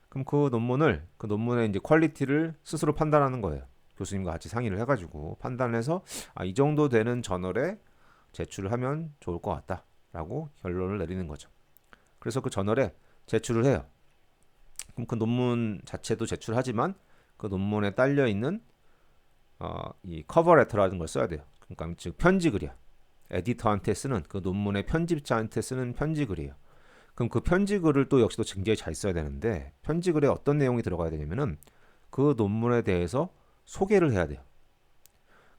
그럼 그 논문의 이제 퀄리티를 스스로 판단하는 거예요. 교수님과 같이 상의를 해가지고 판단해서 이 정도 되는 저널에 제출을 하면 좋을 것 같다라고 결론을 내리는 거죠. 그래서 그 저널에 제출을 해요. 그럼 그 논문 자체도 제출하지만 그 논문에 딸려 있는 이 커버 레터라는 걸 써야 돼요. 그러니까 즉 편지글이야. 에디터한테 쓰는 그 논문의 편집자한테 쓰는 편지글이에요. 그럼 그 편지글을 또 역시도 굉장히 잘 써야 되는데 편지글에 어떤 내용이 들어가야 되냐면은 그 논문에 대해서 소개를 해야 돼요.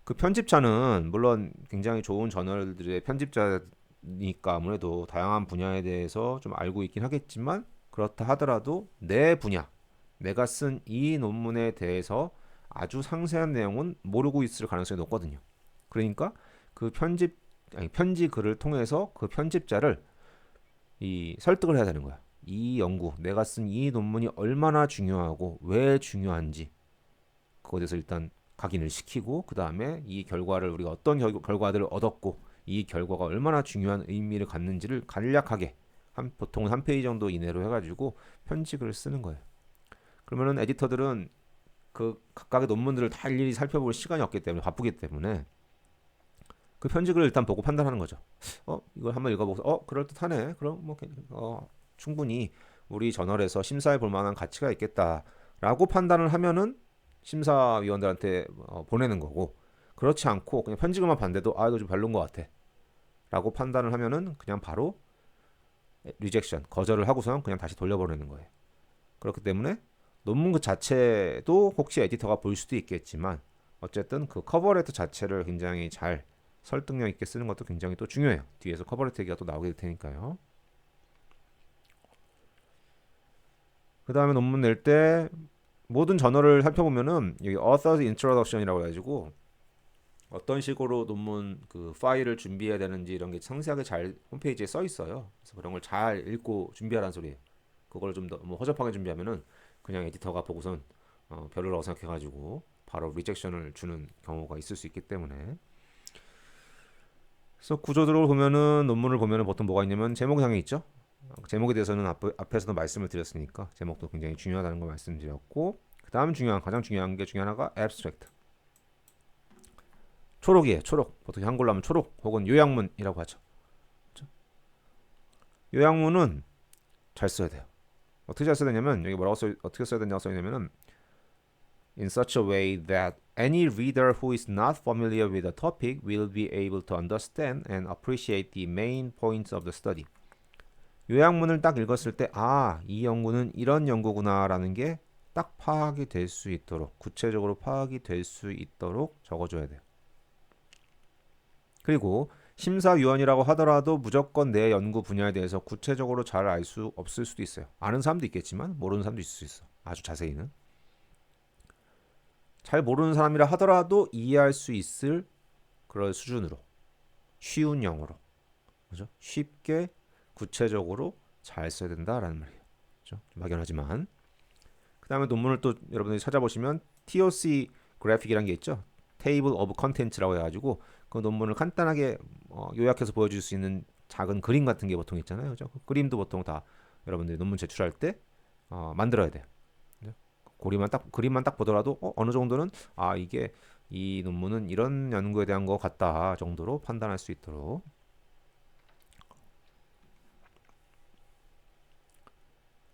그 편집자는 물론 굉장히 좋은 저널들의 편집자니까 아무래도 다양한 분야에 대해서 좀 알고 있긴 하겠지만 그렇다 하더라도 내 분야, 내가 쓴 이 논문에 대해서 아주 상세한 내용은 모르고 있을 가능성이 높거든요. 그러니까 그 편지 글을 통해서 그 편집자를 설득을 해야 되는 거야. 이 연구, 내가 쓴 이 논문이 얼마나 중요하고 왜 중요한지 그거에 대해서 일단 각인을 시키고 그 다음에 이 결과를 우리가 어떤 결과들을 얻었고 이 결과가 얼마나 중요한 의미를 갖는지를 간략하게 보통은 한 페이지 정도 이내로 해가지고 편지글을 쓰는 거예요. 그러면은 에디터들은 그 각각의 논문들을 다 일일이 살펴볼 시간이 없기 때문에 바쁘기 때문에 그 편지글을 일단 보고 판단하는 거죠. 이걸 한번 읽어보고 그럴듯하네. 그럼 충분히 우리 저널에서 심사해 볼 만한 가치가 있겠다라고 판단을 하면은 심사위원들한테 보내는 거고 그렇지 않고 그냥 편지글만 봤는데도 이거 좀 별론 것 같아 라고 판단을 하면은 그냥 바로 리젝션, 거절을 하고선 그냥 다시 돌려보내는 거예요. 그렇기 때문에 논문 그 자체도 혹시 에디터가 볼 수도 있겠지만 어쨌든 그 커버레터 자체를 굉장히 잘 설득력 있게 쓰는 것도 굉장히 또 중요해요. 뒤에서 커버레터 얘기가 또 나오게 될 테니까요. 그 다음에 논문 낼 때 모든 저널을 살펴보면은 여기 Author's Introduction이라고 해가지고 어떤 식으로 논문 그 파일을 준비해야 되는지 이런 게 상세하게 잘 홈페이지에 써 있어요. 그래서 그런 걸 잘 읽고 준비하라는 소리예요. 그걸 좀 더 허접하게 준비하면은 그냥 에디터가 보고선 별로라고 생각해가지고 바로 리젝션을 주는 경우가 있을 수 있기 때문에. 그래서 구조들을 보면은 논문을 보면은 보통 뭐가 있냐면 제목상에 있죠. 제목에 대해서는 앞에서도 말씀을 드렸으니까 제목도 굉장히 중요하다는 걸 말씀드렸고 그 다음 가장 중요한 게 중에 하나가 abstract. 초록이에요. 초록. 보통 한글로 하면 초록 혹은 요약문이라고 하죠. 그렇죠? 요약문은 잘 써야 돼요. 어떻게 잘 써야 되냐면 여기 어떻게 써야 되냐고 써있냐면은 in such a way that any reader who is not familiar with the topic will be able to understand and appreciate the main points of the study. 요약문을 딱 읽었을 때 이 연구는 이런 연구구나라는 게 딱 파악이 될 수 있도록 구체적으로 파악이 될 수 있도록 적어줘야 돼요. 그리고 심사위원이라고 하더라도 무조건 내 연구 분야에 대해서 구체적으로 잘 알 수 없을 수도 있어요. 아는 사람도 있겠지만 모르는 사람도 있을 수 있어. 아주 자세히는. 잘 모르는 사람이라 하더라도 이해할 수 있을 그런 수준으로 쉬운 영어로 그죠? 쉽게 구체적으로 잘 써야 된다라는 말이에요. 그죠? 좀 막연하지만 그 다음에 논문을 또 여러분들이 찾아보시면 TOC 그래픽이라는 게 있죠. Table of Contents라고 해가지고 그 논문을 간단하게 요약해서 보여줄 수 있는 작은 그림 같은 게 보통 있잖아요. 그죠? 그 그림도 보통 다 여러분들이 논문 제출할 때 만들어야 돼요. 그림만 딱 보더라도 어느 정도는 이게 이 논문은 이런 연구에 대한 것 같다 정도로 판단할 수 있도록.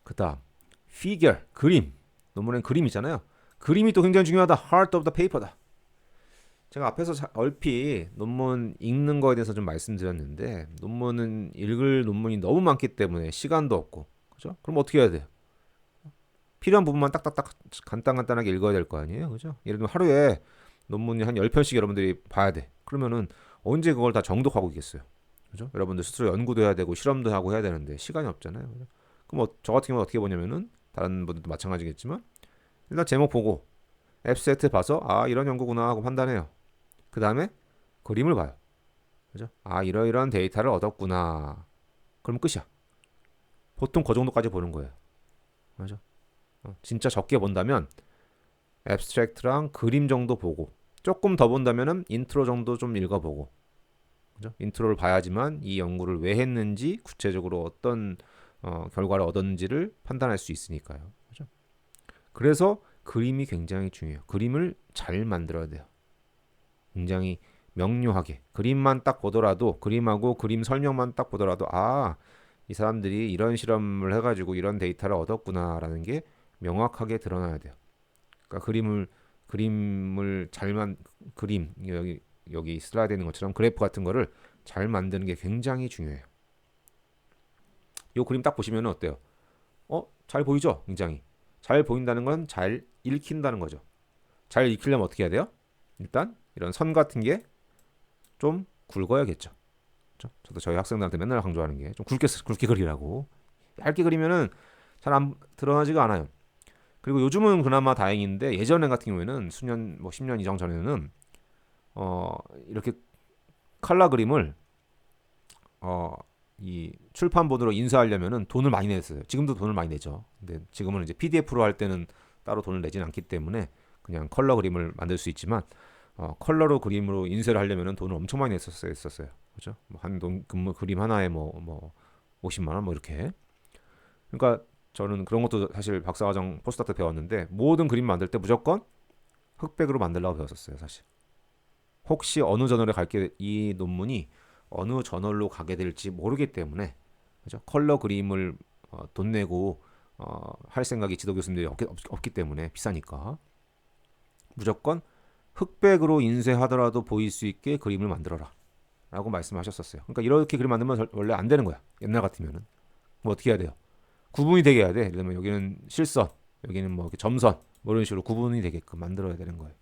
그 다음 figure, 그림. 논문엔 그림이잖아요. 그림이 또 굉장히 중요하다. Heart of the paper다. 제가 앞에서 얼핏 논문 읽는 거에 대해서 좀 말씀드렸는데 읽을 논문이 너무 많기 때문에 시간도 없고 그죠? 그럼 어떻게 해야 돼요? 필요한 부분만 딱딱딱 간단하게 읽어야 될 거 아니에요. 그죠? 예를 들면 하루에 논문이 한 10편씩 여러분들이 봐야 돼. 그러면은 언제 그걸 다 정독하고 있겠어요. 그죠? 여러분들 스스로 연구도 해야 되고 실험도 하고 해야 되는데 시간이 없잖아요. 그죠? 그럼 저 같은 경우는 어떻게 보냐면은 다른 분들도 마찬가지겠지만 일단 제목 보고 앱세트 봐서 이런 연구구나 하고 판단해요. 그 다음에 그림을 봐요. 그죠? 아, 이러이러한 데이터를 얻었구나. 그럼 끝이야. 보통 그 정도까지 보는 거예요. 맞아. 진짜 적게 본다면 앱스트랙트랑 그림 정도 보고 조금 더 본다면은 인트로 정도 좀 읽어보고 그죠? 인트로를 봐야지만 이 연구를 왜 했는지 구체적으로 어떤 결과를 얻었는지를 판단할 수 있으니까요. 그죠? 그래서 그림이 굉장히 중요해요. 그림을 잘 만들어야 돼요. 굉장히 명료하게 그림만 딱 보더라도 그림하고 그림 설명만 딱 보더라도 아, 이 사람들이 이런 실험을 해가지고 이런 데이터를 얻었구나라는 게 명확하게 드러나야 돼요. 그러니까 그림을 잘만 그림 여기 슬라이드 있는 것처럼 그래프 같은 거를 잘 만드는 게 굉장히 중요해요. 이 그림 딱 보시면 어때요? 잘 보이죠? 굉장히 잘 보인다는 건 잘 읽힌다는 거죠. 잘 읽히려면 어떻게 해야 돼요? 일단 이런 선 같은 게 좀 굵어야겠죠. 그렇죠? 저도 저희 학생들한테 맨날 강조하는 게 좀 굵게 그리라고. 얇게 그리면은 잘 안 드러나지가 않아요. 그리고 요즘은 그나마 다행인데 예전에 같은 경우에는 수년 뭐 10년 이상 전에는 이렇게 칼라 그림을 이 출판본으로 인쇄하려면은 돈을 많이 냈어요. 지금도 돈을 많이 내죠. 근데 지금은 이제 PDF로 할 때는 따로 돈을 내진 않기 때문에 그냥 컬러 그림을 만들 수 있지만 컬러로 그림으로 인쇄를 하려면은 돈을 엄청 많이 냈었어요. 그죠? 뭐한 그림 하나에 뭐 50만 원 뭐 이렇게. 그러니까 저는 그런 것도 사실 박사과정 포스터 때 배웠는데 모든 그림 만들 때 무조건 흑백으로 만들라고 배웠었어요, 사실. 혹시 어느 저널에 갈게 이 논문이 어느 저널로 가게 될지 모르기 때문에 그죠? 컬러 그림을 돈 내고 할 생각이 지도 교수님들이 없기 때문에 비싸니까 무조건 흑백으로 인쇄하더라도 보일 수 있게 그림을 만들어라 라고 말씀하셨었어요. 그러니까 이렇게 그림 만들면 원래 안 되는 거야. 옛날 같으면은 뭐 어떻게 해야 돼요? 구분이 되게 해야 돼. 예를 들면 여기는 실선, 여기는 뭐 이렇게 점선 뭐 이런 식으로 구분이 되게끔 만들어야 되는 거예요.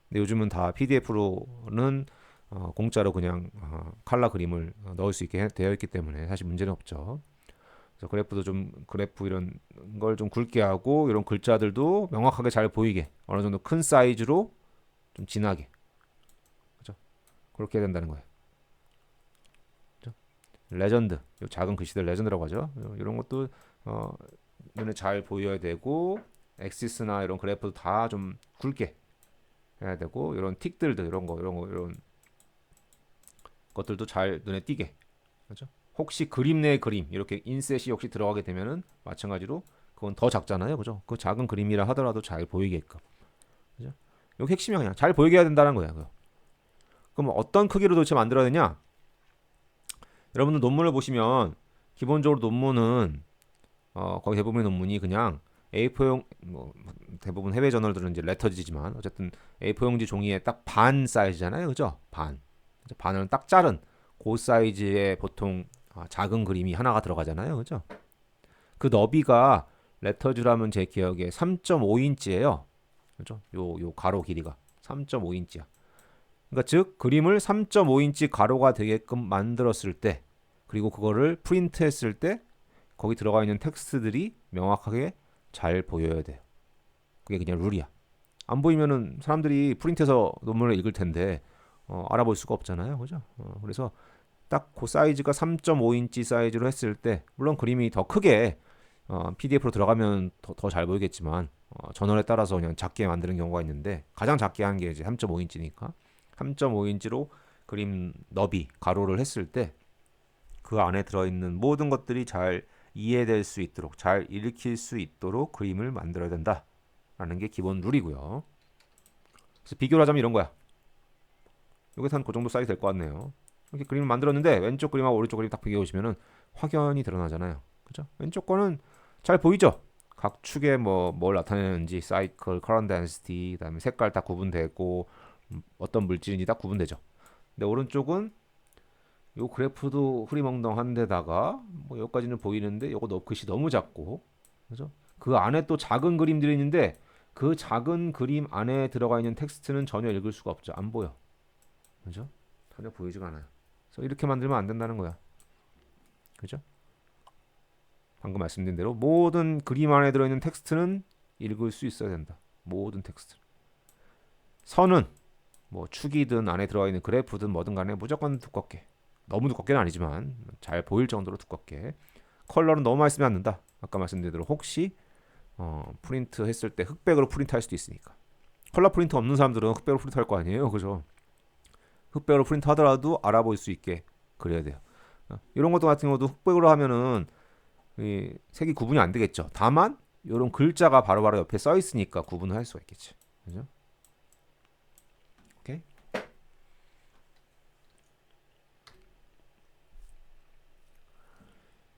근데 요즘은 다 PDF로는 공짜로 그냥 칼라 그림을 넣을 수 있게 되어 있기 때문에 사실 문제는 없죠. 그래서 그래프도 좀 그래프 이런 걸 좀 굵게 하고 이런 글자들도 명확하게 잘 보이게 어느 정도 큰 사이즈로 좀 진하게 그죠? 그렇게 해야 된다는 거예요. 그죠? 레전드, 요 작은 글씨들 레전드라고 하죠. 이런 것도 눈에 잘 보여야 되고 엑시스나 이런 그래프도 다 좀 굵게 해야 되고 이런 틱들도 이런 것들도 잘 눈에 띄게 그죠? 혹시 그림 내 그림 이렇게 인셋이 혹시 들어가게 되면은 마찬가지로 그건 더 작잖아요, 그죠? 그 작은 그림이라 하더라도 잘 보이게끔 그죠? 여기 핵심이 그냥 잘 보이게 해야 된다는 거예요. 그럼 어떤 크기로 도대체 만들어야 되냐? 여러분들 논문을 보시면 기본적으로 논문은 거의 대부분의 논문이 그냥 A4용 뭐 대부분 해외 저널들은 이제 레터지지만 어쨌든 A4용지 종이에 딱 반 사이즈잖아요, 그죠? 반은 딱 자른 그 사이즈의 보통 작은 그림이 하나가 들어가잖아요, 그죠? 그 너비가 레터즈라면 제 기억에 3.5인치예요, 그죠? 요 가로 길이가 3.5인치야. 그러니까 즉 그림을 3.5인치 가로가 되게끔 만들었을 때 그리고 그거를 프린트했을 때 거기 들어가 있는 텍스트들이 명확하게 잘 보여야 돼요. 그게 그냥 룰이야. 안 보이면은 사람들이 프린트해서 논문을 읽을 텐데 알아볼 수가 없잖아요, 그죠? 그래서 딱 그 사이즈가 3.5인치 사이즈로 했을 때 물론 그림이 더 크게 PDF로 들어가면 더 잘 보이겠지만 저널에 따라서 그냥 작게 만드는 경우가 있는데 가장 작게 한 게 이제 3.5인치니까 3.5인치로 그림 너비 가로를 했을 때 그 안에 들어있는 모든 것들이 잘 이해될 수 있도록 잘 읽힐 수 있도록 그림을 만들어야 된다라는 게 기본 룰이고요. 그래서 비교를 하자면 이런 거야. 여기서 한 그 정도 사이즈 될 것 같네요. 이렇게 그림을 만들었는데 왼쪽 그림하고 오른쪽 그림 딱 비교해 보시면은 확연히 드러나잖아요. 그죠? 왼쪽 거는 잘 보이죠? 각 축에 뭘 나타내는지 사이클, 커런트 덴시티, 그다음에 색깔 딱 구분되고 어떤 물질인지 딱 구분되죠. 근데 오른쪽은 요 그래프도 흐리멍덩한데다가 뭐 여기까지는 보이는데 요거 글씨 너무 작고 그죠? 그 안에 또 작은 그림들이 있는데 그 작은 그림 안에 들어가 있는 텍스트는 전혀 읽을 수가 없죠. 안 보여. 그죠? 전혀 보이지가 않아요. 그래서 이렇게 만들면 안 된다는 거야. 그죠? 방금 말씀드린 대로 모든 그림 안에 들어있는 텍스트는 읽을 수 있어야 된다. 모든 텍스트. 선은 뭐 축이든 안에 들어가 있는 그래프든 뭐든 간에 무조건 두껍게. 너무 두껍게는 아니지만 잘 보일 정도로 두껍게. 컬러는 너무 많이 쓰면 안 된다. 아까 말씀드린 대로 혹시 프린트 했을 때 흑백으로 프린트 할 수도 있으니까. 컬러 프린트 없는 사람들은 흑백으로 프린트 할 거 아니에요. 그죠? 흑백으로 프린트 하더라도 알아볼 수 있게 그려야 돼요. 이런 것도 같은 경우도 흑백으로 하면은 이 색이 구분이 안 되겠죠. 다만 이런 글자가 바로바로 옆에 써 있으니까 구분을 할 수가 있겠죠. 그죠? 오케이.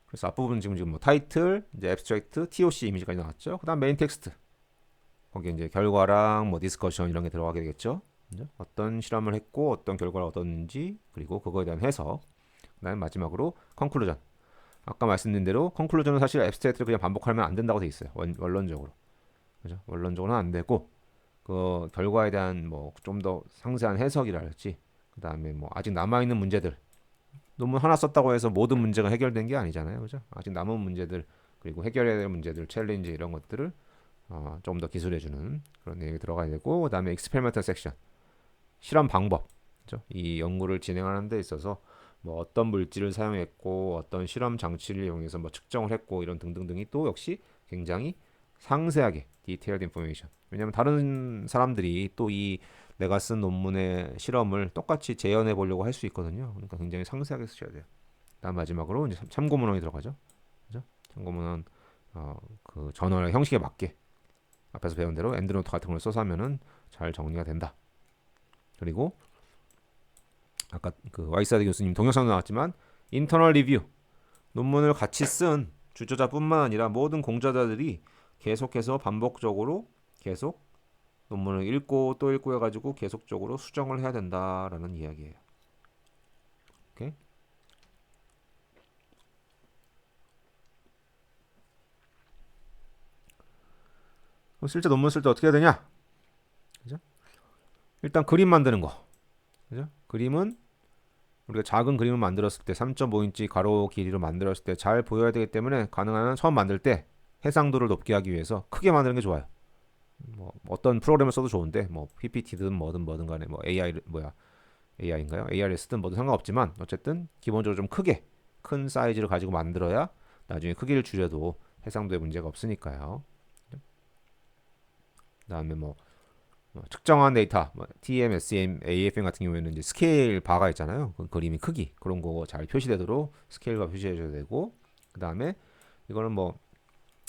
그래서 앞부분 지금 뭐 타이틀, 이제 앱스트랙트, TOC 이미지까지 나왔죠. 그다음 메인 텍스트. 거기에 이제 결과랑 뭐 디스커션 이런 게 들어가게 되겠죠. 그죠? 어떤 실험을 했고 어떤 결과를 얻었는지 그리고 그거에 대한 해석. 그다음에 마지막으로 컨클루전. 아까 말씀드린 대로 컨클루전은 사실 앱스트랙트를 그냥 반복하면 안 된다고 돼 있어요. 원론적으로. 그죠? 원론적으로는 안 되고 그 결과에 대한 뭐 좀 더 상세한 해석이랄지 그다음에 뭐 아직 남아 있는 문제들. 논문 하나 썼다고 해서 모든 문제가 해결된 게 아니잖아요. 그죠? 아직 남은 문제들 그리고 해결해야 될 문제들, 챌린지 이런 것들을 좀 더 기술해주는 그런 내용이 들어가야 되고 그다음에 익스페리먼탈 섹션. 실험 방법. 그죠? 이 연구를 진행하는 데 있어서 뭐 어떤 물질을 사용했고 어떤 실험 장치를 이용해서 뭐 측정을 했고 이런 등등등이 또 역시 굉장히 상세하게 디테일드 인포메이션. 왜냐하면 다른 사람들이 또 이 내가 쓴 논문의 실험을 똑같이 재현해 보려고 할 수 있거든요. 그러니까 굉장히 상세하게 쓰셔야 돼요. 다음 마지막으로 이제 참고문헌이 들어가죠. 그죠? 참고문헌 그 저널 형식에 맞게 앞에서 배운 대로 엔드노트 같은 걸 써서 하면은 잘 정리가 된다. 그리고 아까 그 와이사드 교수님 동영상도 나왔지만 인터널 리뷰 논문을 같이 쓴 주저자뿐만 아니라 모든 공저자들이 계속해서 반복적으로 계속 논문을 읽고 또 읽고 해가지고 계속적으로 수정을 해야 된다라는 이야기예요. 오케이? 그럼 실제 논문 쓸 때 어떻게 해야 되냐? 그죠? 일단 그림 만드는 거. 그죠? 그림은 우리가 작은 그림을 만들었을 때 3.5인치 가로 길이로 만들었을 때 잘 보여야 되기 때문에 가능한 한 처음 만들 때 해상도를 높게 하기 위해서 크게 만드는 게 좋아요. 뭐 어떤 프로그램을 써도 좋은데 뭐 PPT든 뭐든 간에 뭐 AI인가요? ARS든 뭐든 상관없지만 어쨌든 기본적으로 좀 크게 큰 사이즈를 가지고 만들어야 나중에 크기를 줄여도 해상도에 문제가 없으니까요. 그다음에 뭐 측정한 데이터, 뭐 TM, SEM, AFM 같은 경우에는 이제 스케일 바가 있잖아요. 그 그림이 크기 그런 거 잘 표시되도록 스케일바 표시해줘야 되고, 그 다음에 이거는 뭐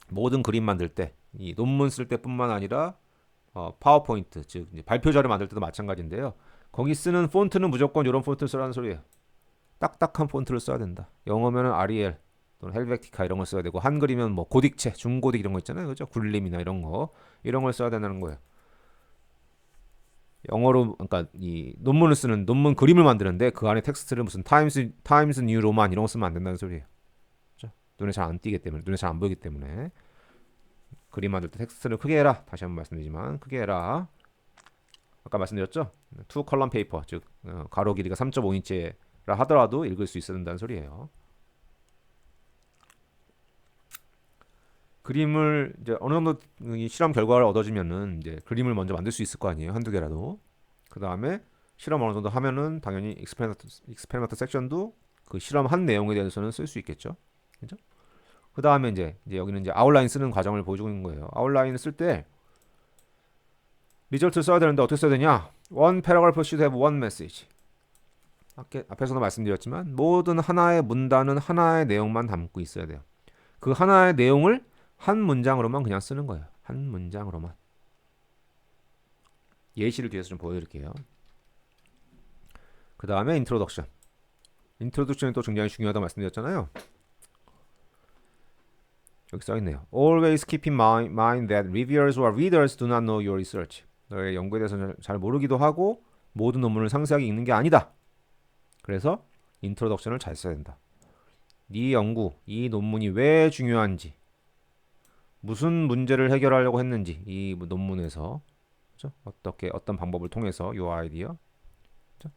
모든 그림 만들 때, 이 논문 쓸 때뿐만 아니라 파워포인트, 즉 이제 발표 자료 만들 때도 마찬가지인데요. 거기 쓰는 폰트는 무조건 이런 폰트를 쓰라는 소리예요. 딱딱한 폰트를 써야 된다. 영어면은 아리엘 또는 헬베티카 이런 걸 써야 되고, 한글이면 뭐 고딕체, 중고딕 이런 거 있잖아요, 그죠? 굴림이나 이런 걸 써야 된다는 거예요. 영어로 그러니까 이 논문을 쓰는 논문 그림을 만드는데 그 안에 텍스트를 무슨 타임스 뉴 로만 이런 거 쓰면 안 된다는 소리예요. 그렇죠? 눈에 잘 안 띄기 때문에, 눈에 잘 안 보이기 때문에 그림 만들 때 텍스트를 크게 해라. 다시 한번 말씀드리지만 크게 해라. 아까 말씀드렸죠? 투 컬럼 페이퍼, 즉 가로 길이가 3.5인치라 하더라도 읽을 수 있어야 된다는 소리예요. 그림을 이제 어느 정도 이 실험 결과를 얻어지면은 이제 그림을 먼저 만들 수 있을 거 아니에요. 한두 개라도. 그 다음에 실험 어느 정도 하면은 당연히 익스페리먼트 섹션도 그 실험한 내용에 대해서는 쓸 수 있겠죠. 그죠? 그 다음에 이제 여기는 이제 아웃라인 쓰는 과정을 보여주고 있는 거예요. 아웃라인을 쓸 때 리절트를 써야 되는데 어떻게 써야 되냐? One paragraph should have one message. 앞에서도 말씀드렸지만 모든 하나의 문단은 하나의 내용만 담고 있어야 돼요. 그 하나의 내용을 한 문장으로만 그냥 쓰는 거예요. 한 문장으로만. 예시를 뒤에서 좀 보여드릴게요. 그 다음에 인트로덕션. 인트로덕션이 또 굉장히 중요하다고 말씀드렸잖아요. 여기 써있네요. Always keep in mind that reviewers or readers do not know your research. 너의 연구에 대해서 잘 모르기도 하고 모든 논문을 상세하게 읽는 게 아니다. 그래서 인트로덕션을 잘 써야 된다. 네 연구, 이 논문이 왜 중요한지, 무슨 문제를 해결하려고 했는지 이 논문에서, 그렇죠? 어떤 방법을 통해서 이 아이디어, 그렇죠?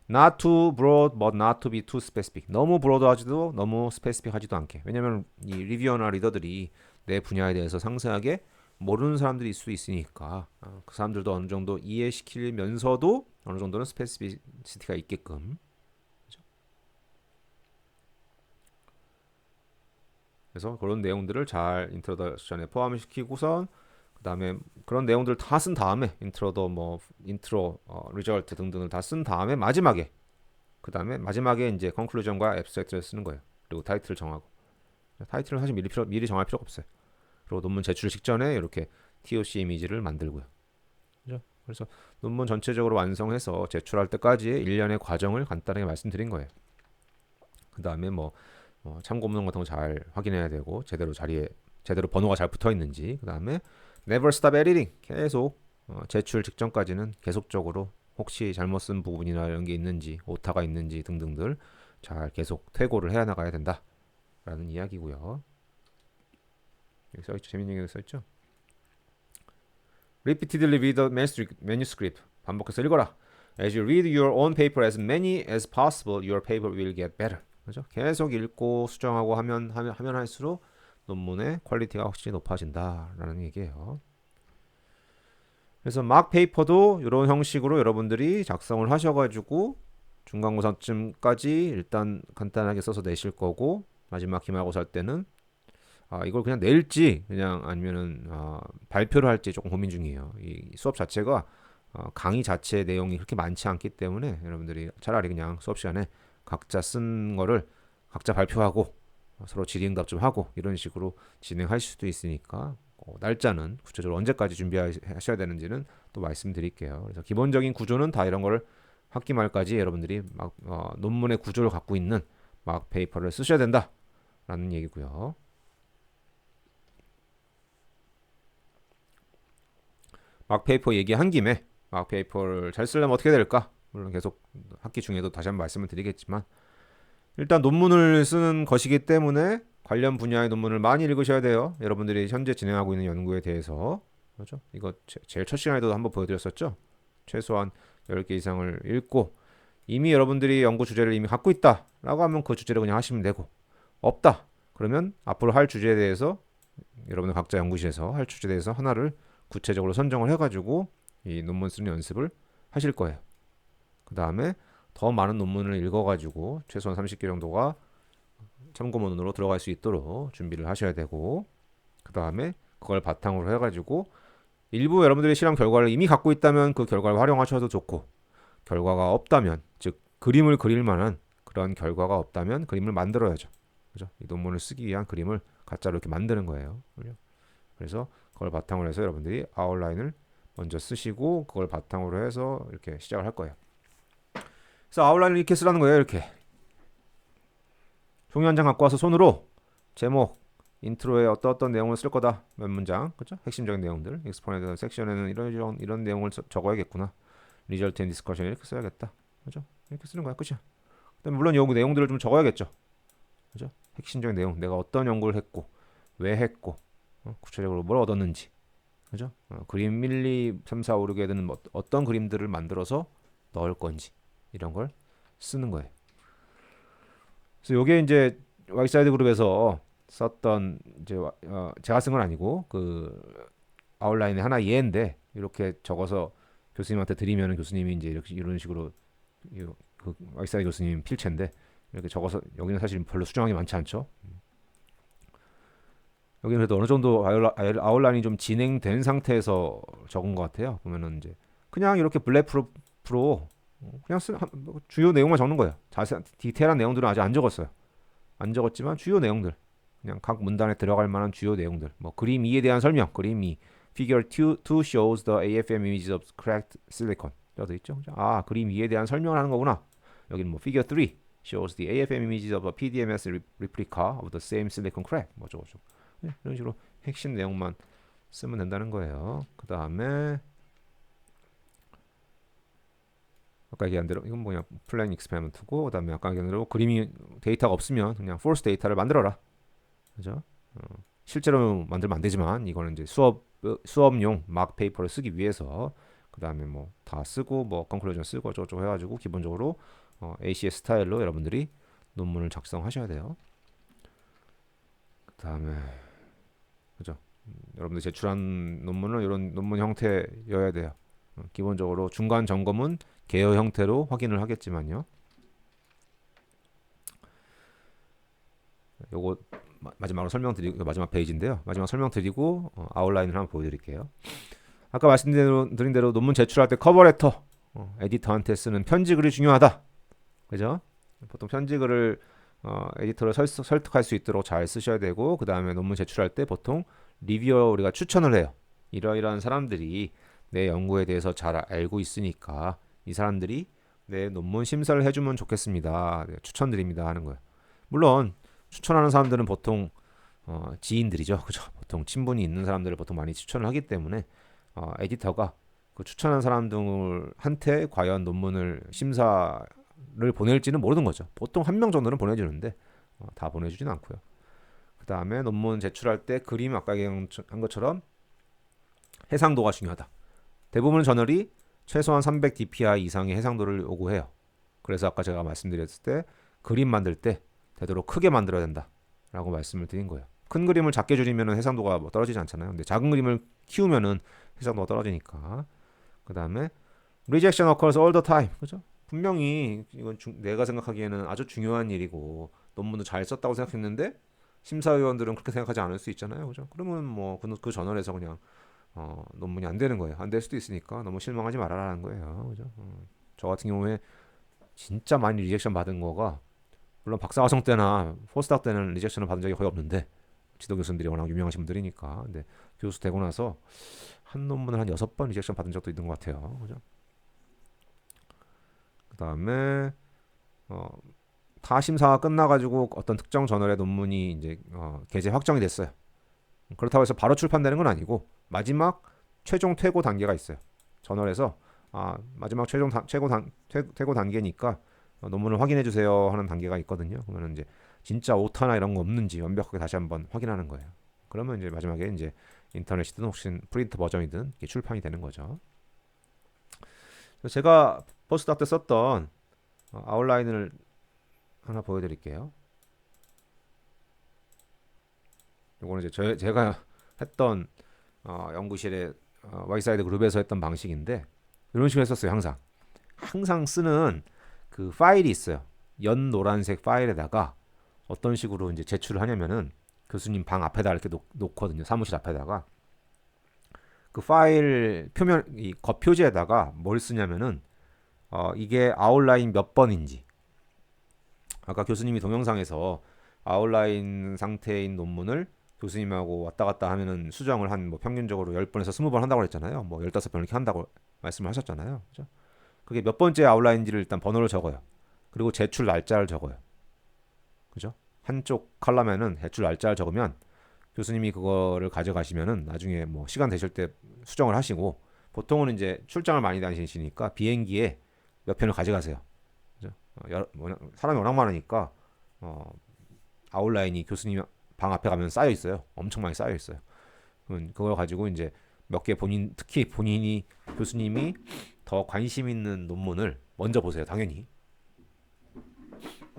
Not too broad, but not to be too specific. 너무 브로드하지도 너무 스페시픽하지도 않게. 왜냐하면 이 리뷰어나 리더들이 내 분야에 대해서 상세하게 모르는 사람들이 있을 수 있으니까 그 사람들도 어느 정도 이해시키면서도 어느 정도는 스페시피시티가 있게끔. 그죠? 그래서 그런 내용들을 잘 인트로덕션에 포함시키고선 그다음에 그런 내용들을 다 쓴 다음에 인트로도 뭐 인트로, 리절트 등등을 다 쓴 다음에 그다음에 마지막에 이제 컨클루전과 앱스트랙트를 쓰는 거예요. 그리고 타이틀을 정하고. 타이틀은 사실 미리 정할 필요가 없어요. 그리고 논문 제출 직전에 이렇게 TOC 이미지를 만들고요. 그죠? 그래서 논문 전체적으로 완성해서 제출할 때까지의 일련의 과정을 간단하게 말씀드린 거예요. 그다음에 뭐 참고문헌 같은 거 잘 확인해야 되고 제대로 번호가 잘 붙어 있는지. 그다음에 never stop editing. 계속 제출 직전까지는 계속적으로 혹시 잘못 쓴 부분이나 이런 게 있는지, 오타가 있는지 등등들 잘 계속 퇴고를 해 나가야 된다라는 이야기고요. 여기 써있죠. 재밌는 얘기가 써있죠. Repeatedly read the manuscript. 반복해서 읽어라. As you read your own paper as many as possible, your paper will get better. 그죠? 계속 읽고 수정하고 하면 할수록 논문의 퀄리티가 확실히 높아진다라는 얘기예요. 그래서 막 페이퍼도 이런 형식으로 여러분들이 작성을 하셔가지고 중간고사쯤까지 일단 간단하게 써서 내실 거고 마지막 기말고사 때는 이걸 그냥 낼지 그냥 아니면은 발표를 할지 조금 고민 중이에요. 이 수업 자체가 강의 자체 내용이 그렇게 많지 않기 때문에 여러분들이 차라리 그냥 수업 시간에 각자 쓴 거를 각자 발표하고 서로 질의응답 좀 하고 이런 식으로 진행할 수도 있으니까 날짜는 구체적으로 언제까지 준비하셔야 되는지는 또 말씀드릴게요. 그래서 기본적인 구조는 다 이런 거를 학기 말까지 여러분들이 막 논문의 구조를 갖고 있는 막 페이퍼를 쓰셔야 된다라는 얘기고요. 막 페이퍼 얘기한 김에 막 페이퍼를 잘 쓰려면 어떻게 될까? 물론 계속 학기 중에도 다시 한번 말씀을 드리겠지만 일단 논문을 쓰는 것이기 때문에 관련 분야의 논문을 많이 읽으셔야 돼요. 여러분들이 현재 진행하고 있는 연구에 대해서. 그렇죠? 이거 제일 첫 시간에도 한번 보여드렸었죠. 최소한 10개 이상을 읽고 이미 여러분들이 연구 주제를 이미 갖고 있다라고 하면 그 주제를 그냥 하시면 되고 없다. 그러면 앞으로 할 주제에 대해서 여러분들 각자 연구실에서 할 주제에 대해서 하나를 구체적으로 선정을 해가지고 이 논문 쓰는 연습을 하실 거예요. 그 다음에 더 많은 논문을 읽어가지고 최소한 30개 정도가 참고문으로 들어갈 수 있도록 준비를 하셔야 되고 그 다음에 그걸 바탕으로 해가지고 일부 여러분들의 실험 결과를 이미 갖고 있다면 그 결과를 활용하셔도 좋고 결과가 없다면 즉 그림을 그릴 만한 그런 결과가 없다면 그림을 만들어야죠. 그죠? 이 논문을 쓰기 위한 그림을 가짜로 이렇게 만드는 거예요. 그래서 그걸 바탕으로 해서 여러분들이 아웃라인을 먼저 쓰시고 그걸 바탕으로 해서 이렇게 시작을 할 거예요. 그래서 아웃라인을 이렇게 쓰라는 거예요. 이렇게 종이 한 장 갖고 와서 손으로 제목, 인트로에 어떤 내용을 쓸 거다 몇 문장, 그렇죠? 핵심적인 내용들. 익스포넨트 섹션에는 이런 내용을 적어야겠구나. 리절트 앤 디스커션 이렇게 써야겠다, 그렇죠? 이렇게 쓰는 거야, 끝이야. 그다음에 물론 연구 내용들을 좀 적어야겠죠, 그렇죠? 핵심적인 내용, 내가 어떤 연구를 했고, 왜 했고, 구체적으로 뭘 얻었는지, 그죠? 그림 1, 2, 3, 4, 5, 6에는 어떤 그림들을 만들어서 넣을 건지 이런 걸 쓰는 거예요. 그래서 이게 이제 와이사이드 그룹에서 썼던 이제 제가 쓴 건 아니고 그 아웃라인의 하나 예인데 이렇게 적어서 교수님한테 드리면 교수님이 이제 이렇게 이런 식으로 그 와이사이드 교수님 필체인데 이렇게 적어서 여기는 사실 별로 수정하기 많지 않죠. 여기는 그래도 어느 정도 아웃라인이 좀 진행된 상태에서 적은 것 같아요. 보면은 이제 그냥 이렇게 블랙 프로 그냥 주요 내용만 적는 거예요. 자세한 디테일한 내용들은 아직 안 적었어요. 안 적었지만 주요 내용들 그냥 각 문단에 들어갈 만한 주요 내용들 뭐 그림 2에 대한 설명 그림 2 Figure 2 shows the AFM images of cracked silicon 되어 있죠. 그림 2에 대한 설명을 하는 거구나. 여기는 뭐 Figure 3 shows the AFM images of a PDMS replica of the same silicon crack 뭐 저거죠. 이런 식으로 핵심 내용만 쓰면 된다는 거예요. 그 다음에 아까 얘기한 대로 이건 뭐냐 플랜 익스페리먼트고 그다음에 아까 얘기한 대로 그림이 데이터가 없으면 그냥 폴스 데이터를 만들어라, 그죠? 실제로 만들면 안 되지만 이거는 이제 수업용 막 페이퍼를 쓰기 위해서 그다음에 뭐 다 쓰고 뭐 컨클루전 쓰고 어쩌고 해가지고 기본적으로 ACS 스타일로 여러분들이 논문을 작성하셔야 돼요. 그다음에 그죠? 여러분들 제출한 논문은 이런 논문 형태여야 돼요. 기본적으로 중간 점검은 개요 형태로 확인을 하겠지만요. 요거 마지막으로 설명드리고 마지막 페이지인데요. 마지막 설명드리고 아웃라인을 한번 보여드릴게요. 아까 말씀드린 대로 논문 제출할 때 커버레터 에디터한테 쓰는 편지글이 중요하다. 그죠? 보통 편지글을 에디터를 설득할 수 있도록 잘 쓰셔야 되고 그 다음에 논문 제출할 때 보통 리뷰어 우리가 추천을 해요. 이러이러한 사람들이 내 연구에 대해서 잘 알고 있으니까 이 사람들이 내 논문 심사를 해주면 좋겠습니다. 네, 추천드립니다 하는 거예요. 물론 추천하는 사람들은 보통 지인들이죠. 그죠? 보통 친분이 있는 사람들을 보통 많이 추천을 하기 때문에 에디터가 그 추천한 사람들한테 과연 논문을 심사를 보낼지는 모르는 거죠. 보통 한 명 정도는 보내주는데 다 보내주진 않고요. 그 다음에 논문 제출할 때 그림 아까 얘기한 것처럼 해상도가 중요하다. 대부분 저널이 최소한 300 dpi 이상의 해상도를 요구해요. 그래서 아까 제가 말씀드렸을 때 그림 만들 때 되도록 크게 만들어야 된다라고 말씀을 드린 거예요. 큰 그림을 작게 줄이면 해상도가 뭐 떨어지지 않잖아요. 근데 작은 그림을 키우면은 해상도가 떨어지니까. 그 다음에 rejection occurs all the time. 그죠? 분명히 이건 내가 생각하기에는 아주 중요한 일이고 논문도 잘 썼다고 생각했는데 심사위원들은 그렇게 생각하지 않을 수 있잖아요. 그죠? 그러면 뭐 그 저널에서 그냥 논문이 안 되는 거예요. 안 될 수도 있으니까 너무 실망하지 말아라는 거예요. 그죠? 저 같은 경우에 진짜 많이 리젝션 받은 거가 물론 박사과정 때나 포스닥 때는 리젝션을 받은 적이 거의 없는데 지도 교수님들이 워낙 유명하신 분들이니까. 근데 교수 되고 나서 한 논문을 한 6번 리젝션 받은 적도 있는 것 같아요. 그죠? 그 다음에 다 심사가 끝나가지고 어떤 특정 저널의 논문이 이제 게재 확정이 됐어요. 그렇다고 해서 바로 출판되는 건 아니고 마지막 최종 퇴고 단계가 있어요. 저널에서 마지막 퇴고 단계니까 논문을 확인해 주세요 하는 단계가 있거든요. 그러면 이제 진짜 오타나 이런 거 없는지 완벽하게 다시 한번 확인하는 거예요. 그러면 이제 마지막에 이제 인터넷이든 혹시 프린트 버전이든 출판이 되는 거죠. 제가 포스닥 때 썼던 아웃라인을 하나 보여드릴게요. 이거는 이제 제가 했던 연구실의 와이사이드 그룹에서 했던 방식인데 이런 식으로 했었어요. 항상 쓰는 그 파일이 있어요. 연 노란색 파일에다가 어떤 식으로 이제 제출을 하냐면은 교수님 방 앞에다 이렇게 놓거든요. 사무실 앞에다가 그 파일 표면 이 겉표지에다가 뭘 쓰냐면은 이게 아웃라인 몇 번인지 아까 교수님이 동영상에서 아웃라인 상태인 논문을 교수님하고 왔다 갔다 하면은 수정을 한 뭐 평균적으로 10번에서 20번 한다고 그랬잖아요. 뭐 15번 이렇게 한다고 말씀을 하셨잖아요. 그죠? 그게 몇 번째 아웃라인지를 일단 번호를 적어요. 그리고 제출 날짜를 적어요. 그죠? 한쪽 컬럼에는 제출 날짜를 적으면 교수님이 그거를 가져가시면은 나중에 뭐 시간 되실 때 수정을 하시고 보통은 이제 출장을 많이 다니시니까 비행기에 몇 편을 가져가세요. 그죠? 사람이 워낙 많으니까 아웃라인이 교수님 방 앞에 가면 쌓여 있어요. 엄청 많이 쌓여 있어요. 그걸 가지고 이제 몇 개 특히 본인이 교수님이 더 관심 있는 논문을 먼저 보세요. 당연히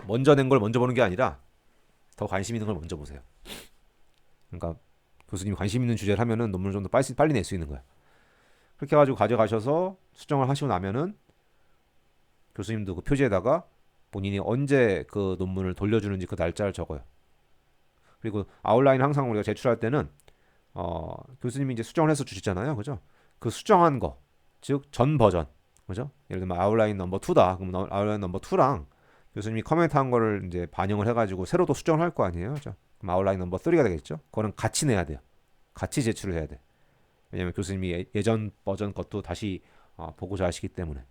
먼저 낸 걸 먼저 보는 게 아니라 더 관심 있는 걸 먼저 보세요. 그러니까 교수님이 관심 있는 주제를 하면은 논문을 좀 더 빨리 낼 수 있는 거야. 그렇게 해가지고 가져가셔서 수정을 하시고 나면은 교수님도 그 표지에다가 본인이 언제 그 논문을 돌려주는지 그 날짜를 적어요. 그리고 아웃라인 항상 우리가 제출할 때는 교수님이 이제 수정을 해서 주시잖아요. 그죠? 그 수정한 거, 즉 전 버전. 그죠? 예를 들면 아웃라인 넘버 2다. 그럼 아웃라인 넘버 2랑 교수님이 커멘트한 거를 이제 반영을 해가지고 새로 또 수정을 할 거 아니에요. 그죠? 그럼 아웃라인 넘버 3가 되겠죠? 그거는 같이 내야 돼요. 같이 제출을 해야 돼. 왜냐면 교수님이 예전 버전 것도 다시 보고자 하시기 때문에.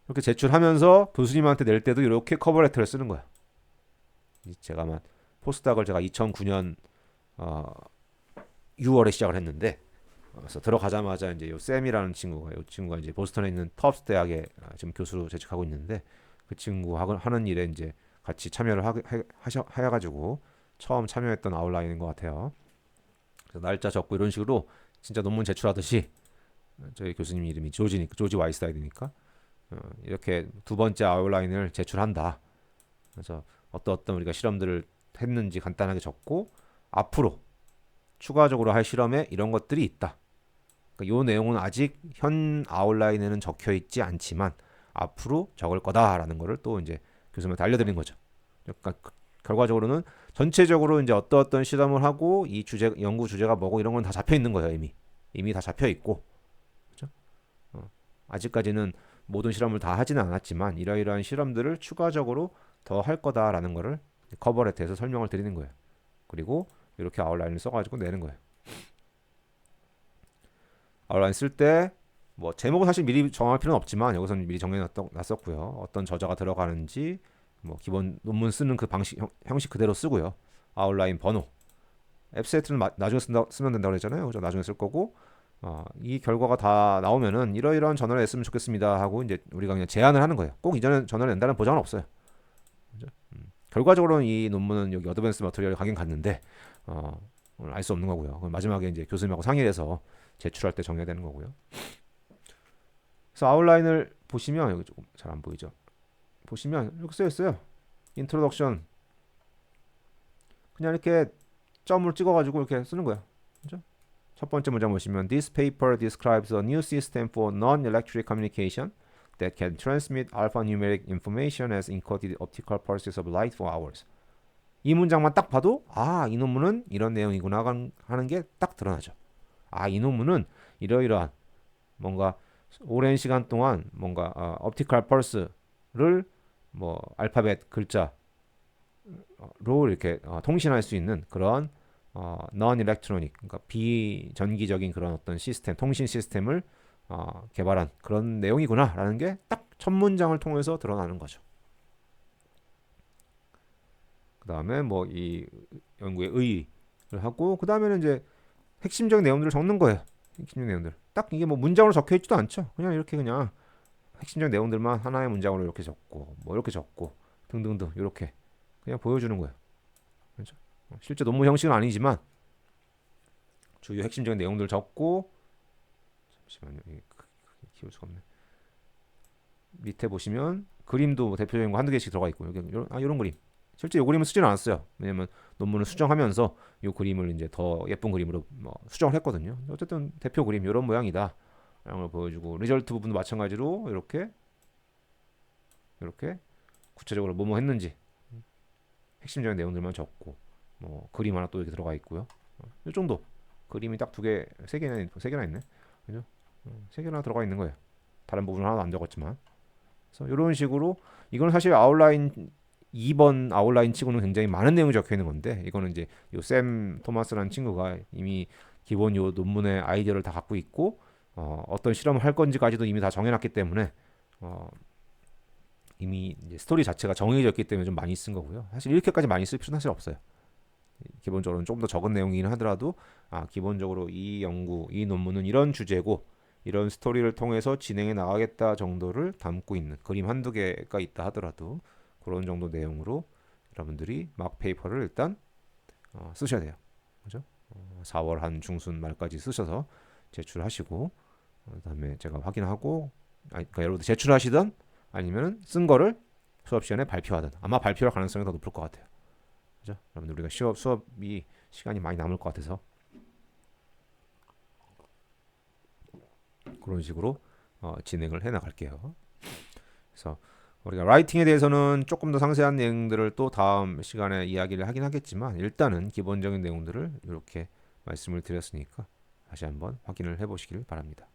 이렇게 제출하면서 교수님한테 낼 때도 이렇게 커버레터를 쓰는 거야. 제가 포스닥을 제가 2009년 6월에 시작을 했는데 그래서 들어가자마자 이제 요 샘이라는 친구가 이제 보스턴에 있는 터프스 대학에 지금 교수로 재직하고 있는데 그 친구하고 하는 일에 이제 같이 참여를 해가지고 처음 참여했던 아웃라인인 것 같아요. 그래서 날짜 적고 이런 식으로 진짜 논문 제출하듯이 저희 교수님 이름이 조지 와이스타이드니까 이렇게 두 번째 아웃라인을 제출한다. 그래서 어떤 우리가 실험들을 했는지 간단하게 적고 앞으로 추가적으로 할 실험에 이런 것들이 있다. 그러니까 이 내용은 아직 현 아웃라인에는 적혀 있지 않지만 앞으로 적을 거다라는 거를 또 이제 교수님한테 알려드린 거죠. 그러니까 결과적으로는 전체적으로 이제 어떤 실험을 하고 이 주제 연구 주제가 뭐고 이런 건 다 잡혀 있는 거예요. 이미 다 잡혀 있고, 그렇죠? 아직까지는 모든 실험을 다 하지는 않았지만 이러이러한 실험들을 추가적으로 더 할 거다라는 거를 커버렛에 대해서 설명을 드리는 거예요. 그리고 이렇게 아웃라인을 써가지고 내는 거예요. 아웃라인 쓸 때 뭐 제목은 사실 미리 정할 필요는 없지만 여기서는 미리 정해놨었고요. 어떤 저자가 들어가는지 뭐 기본 논문 쓰는 그 방식 형식 그대로 쓰고요. 아웃라인 번호, 앱세트는 나중에 쓰면 된다고 그랬잖아요. 그죠? 나중에 쓸 거고 이 결과가 다 나오면은 이러이러한 전화를 냈으면 좋겠습니다 하고 이제 우리가 그냥 제안을 하는 거예요. 꼭 이전에 전화를 낸다는 보장은 없어요. 그죠? 결과적으로는 이 논문은 여기 어드밴스 머터리얼에 가긴 갔는데 알 수 없는 거고요. 마지막에 이제 교수님하고 상의를 해서 제출할 때 정해야 되는 거고요. 그래서 아웃라인을 보시면 여기 조금 잘 안 보이죠? 보시면 이렇게 쓰여 있어요. 인트로덕션 그냥 이렇게 점을 찍어가지고 이렇게 쓰는 거예요. 그죠? 첫 번째 문장 보시면 This paper describes a new system for non-electric communication that can transmit alphanumeric information as encoded optical pulses of light for hours. 이 문장만 딱 봐도 이 논문은 이런 내용이구나 하는 게 딱 드러나죠. 이 논문은 이러이러한 뭔가 오랜 시간 동안 뭔가 optical pulse를 뭐 알파벳 글자로 이렇게 통신할 수 있는 그런 non-electronic, 그러니까 비전기적인 그런 어떤 시스템, 통신 시스템을 개발한 그런 내용이구나라는 게 딱 첫 문장을 통해서 드러나는 거죠. 그 다음에 뭐 이 연구의 의의를 하고 그 다음에는 이제 핵심적인 내용들을 적는 거예요. 핵심적 내용들. 딱 이게 뭐 문장으로 적혀 있지도 않죠. 그냥 이렇게 그냥 핵심적 내용들만 하나의 문장으로 이렇게 적고 뭐 이렇게 적고 등등등 이렇게 그냥 보여주는 거예요. 그렇죠? 실제 논문 형식은 아니지만 주요 핵심적인 내용들 적고 잠시만요. 키울 수가 없네. 밑에 보시면 그림도 뭐 대표적인 거 한두 개씩 들어가 있고 여기 이런 그림. 실제 이 그림은 쓰지는 않았어요. 왜냐면 논문을 수정하면서 이 그림을 이제 더 예쁜 그림으로 뭐 수정을 했거든요. 어쨌든 대표 그림 이런 모양이다. 이런 걸 보여주고 리절트 부분도 마찬가지로 이렇게 구체적으로 뭐뭐 했는지 핵심적인 내용들만 적고 뭐 그림 하나 또 이렇게 들어가 있고요. 이 정도. 그림이 딱 세 개나 있네. 그죠? 세 개나 들어가 있는 거예요. 다른 부분은 하나도 안 적었지만. 그래서 이런 식으로 이건 사실 아웃라인 2번 아웃라인 치고는 굉장히 많은 내용이 적혀 있는 건데 이거는 이제 요 샘 토마스라는 친구가 이미 기본 요 논문의 아이디어를 다 갖고 있고 어떤 실험을 할 건지까지도 이미 다 정해놨기 때문에 이미 이제 스토리 자체가 정해져 있기 때문에 좀 많이 쓴 거고요. 사실 이렇게까지 많이 쓸 필요는 사실 없어요. 기본적으로는 조금 더 적은 내용이긴 하더라도 기본적으로 이 연구, 이 논문은 이런 주제고 이런 스토리를 통해서 진행해 나가겠다 정도를 담고 있는 그림 한두 개가 있다 하더라도 그런 정도 내용으로 여러분들이 막 페이퍼를 일단 쓰셔야 돼요. 그죠? 4월 한 중순 말까지 쓰셔서 제출하시고 그다음에 제가 확인하고 그러니까 여러분들 제출하시던 아니면 쓴 거를 수업 시간에 발표하든 아마 발표할 가능성이 더 높을 것 같아요. 그죠? 여러분들 우리가 수업이 시간이 많이 남을 것 같아서 그런 식으로 진행을 해 나갈게요. 그래서 우리가 라이팅에 대해서는 조금 더 상세한 내용들을 또 다음 시간에 이야기를 하긴 하겠지만 일단은 기본적인 내용들을 이렇게 말씀을 드렸으니까 다시 한번 확인을 해보시길 바랍니다.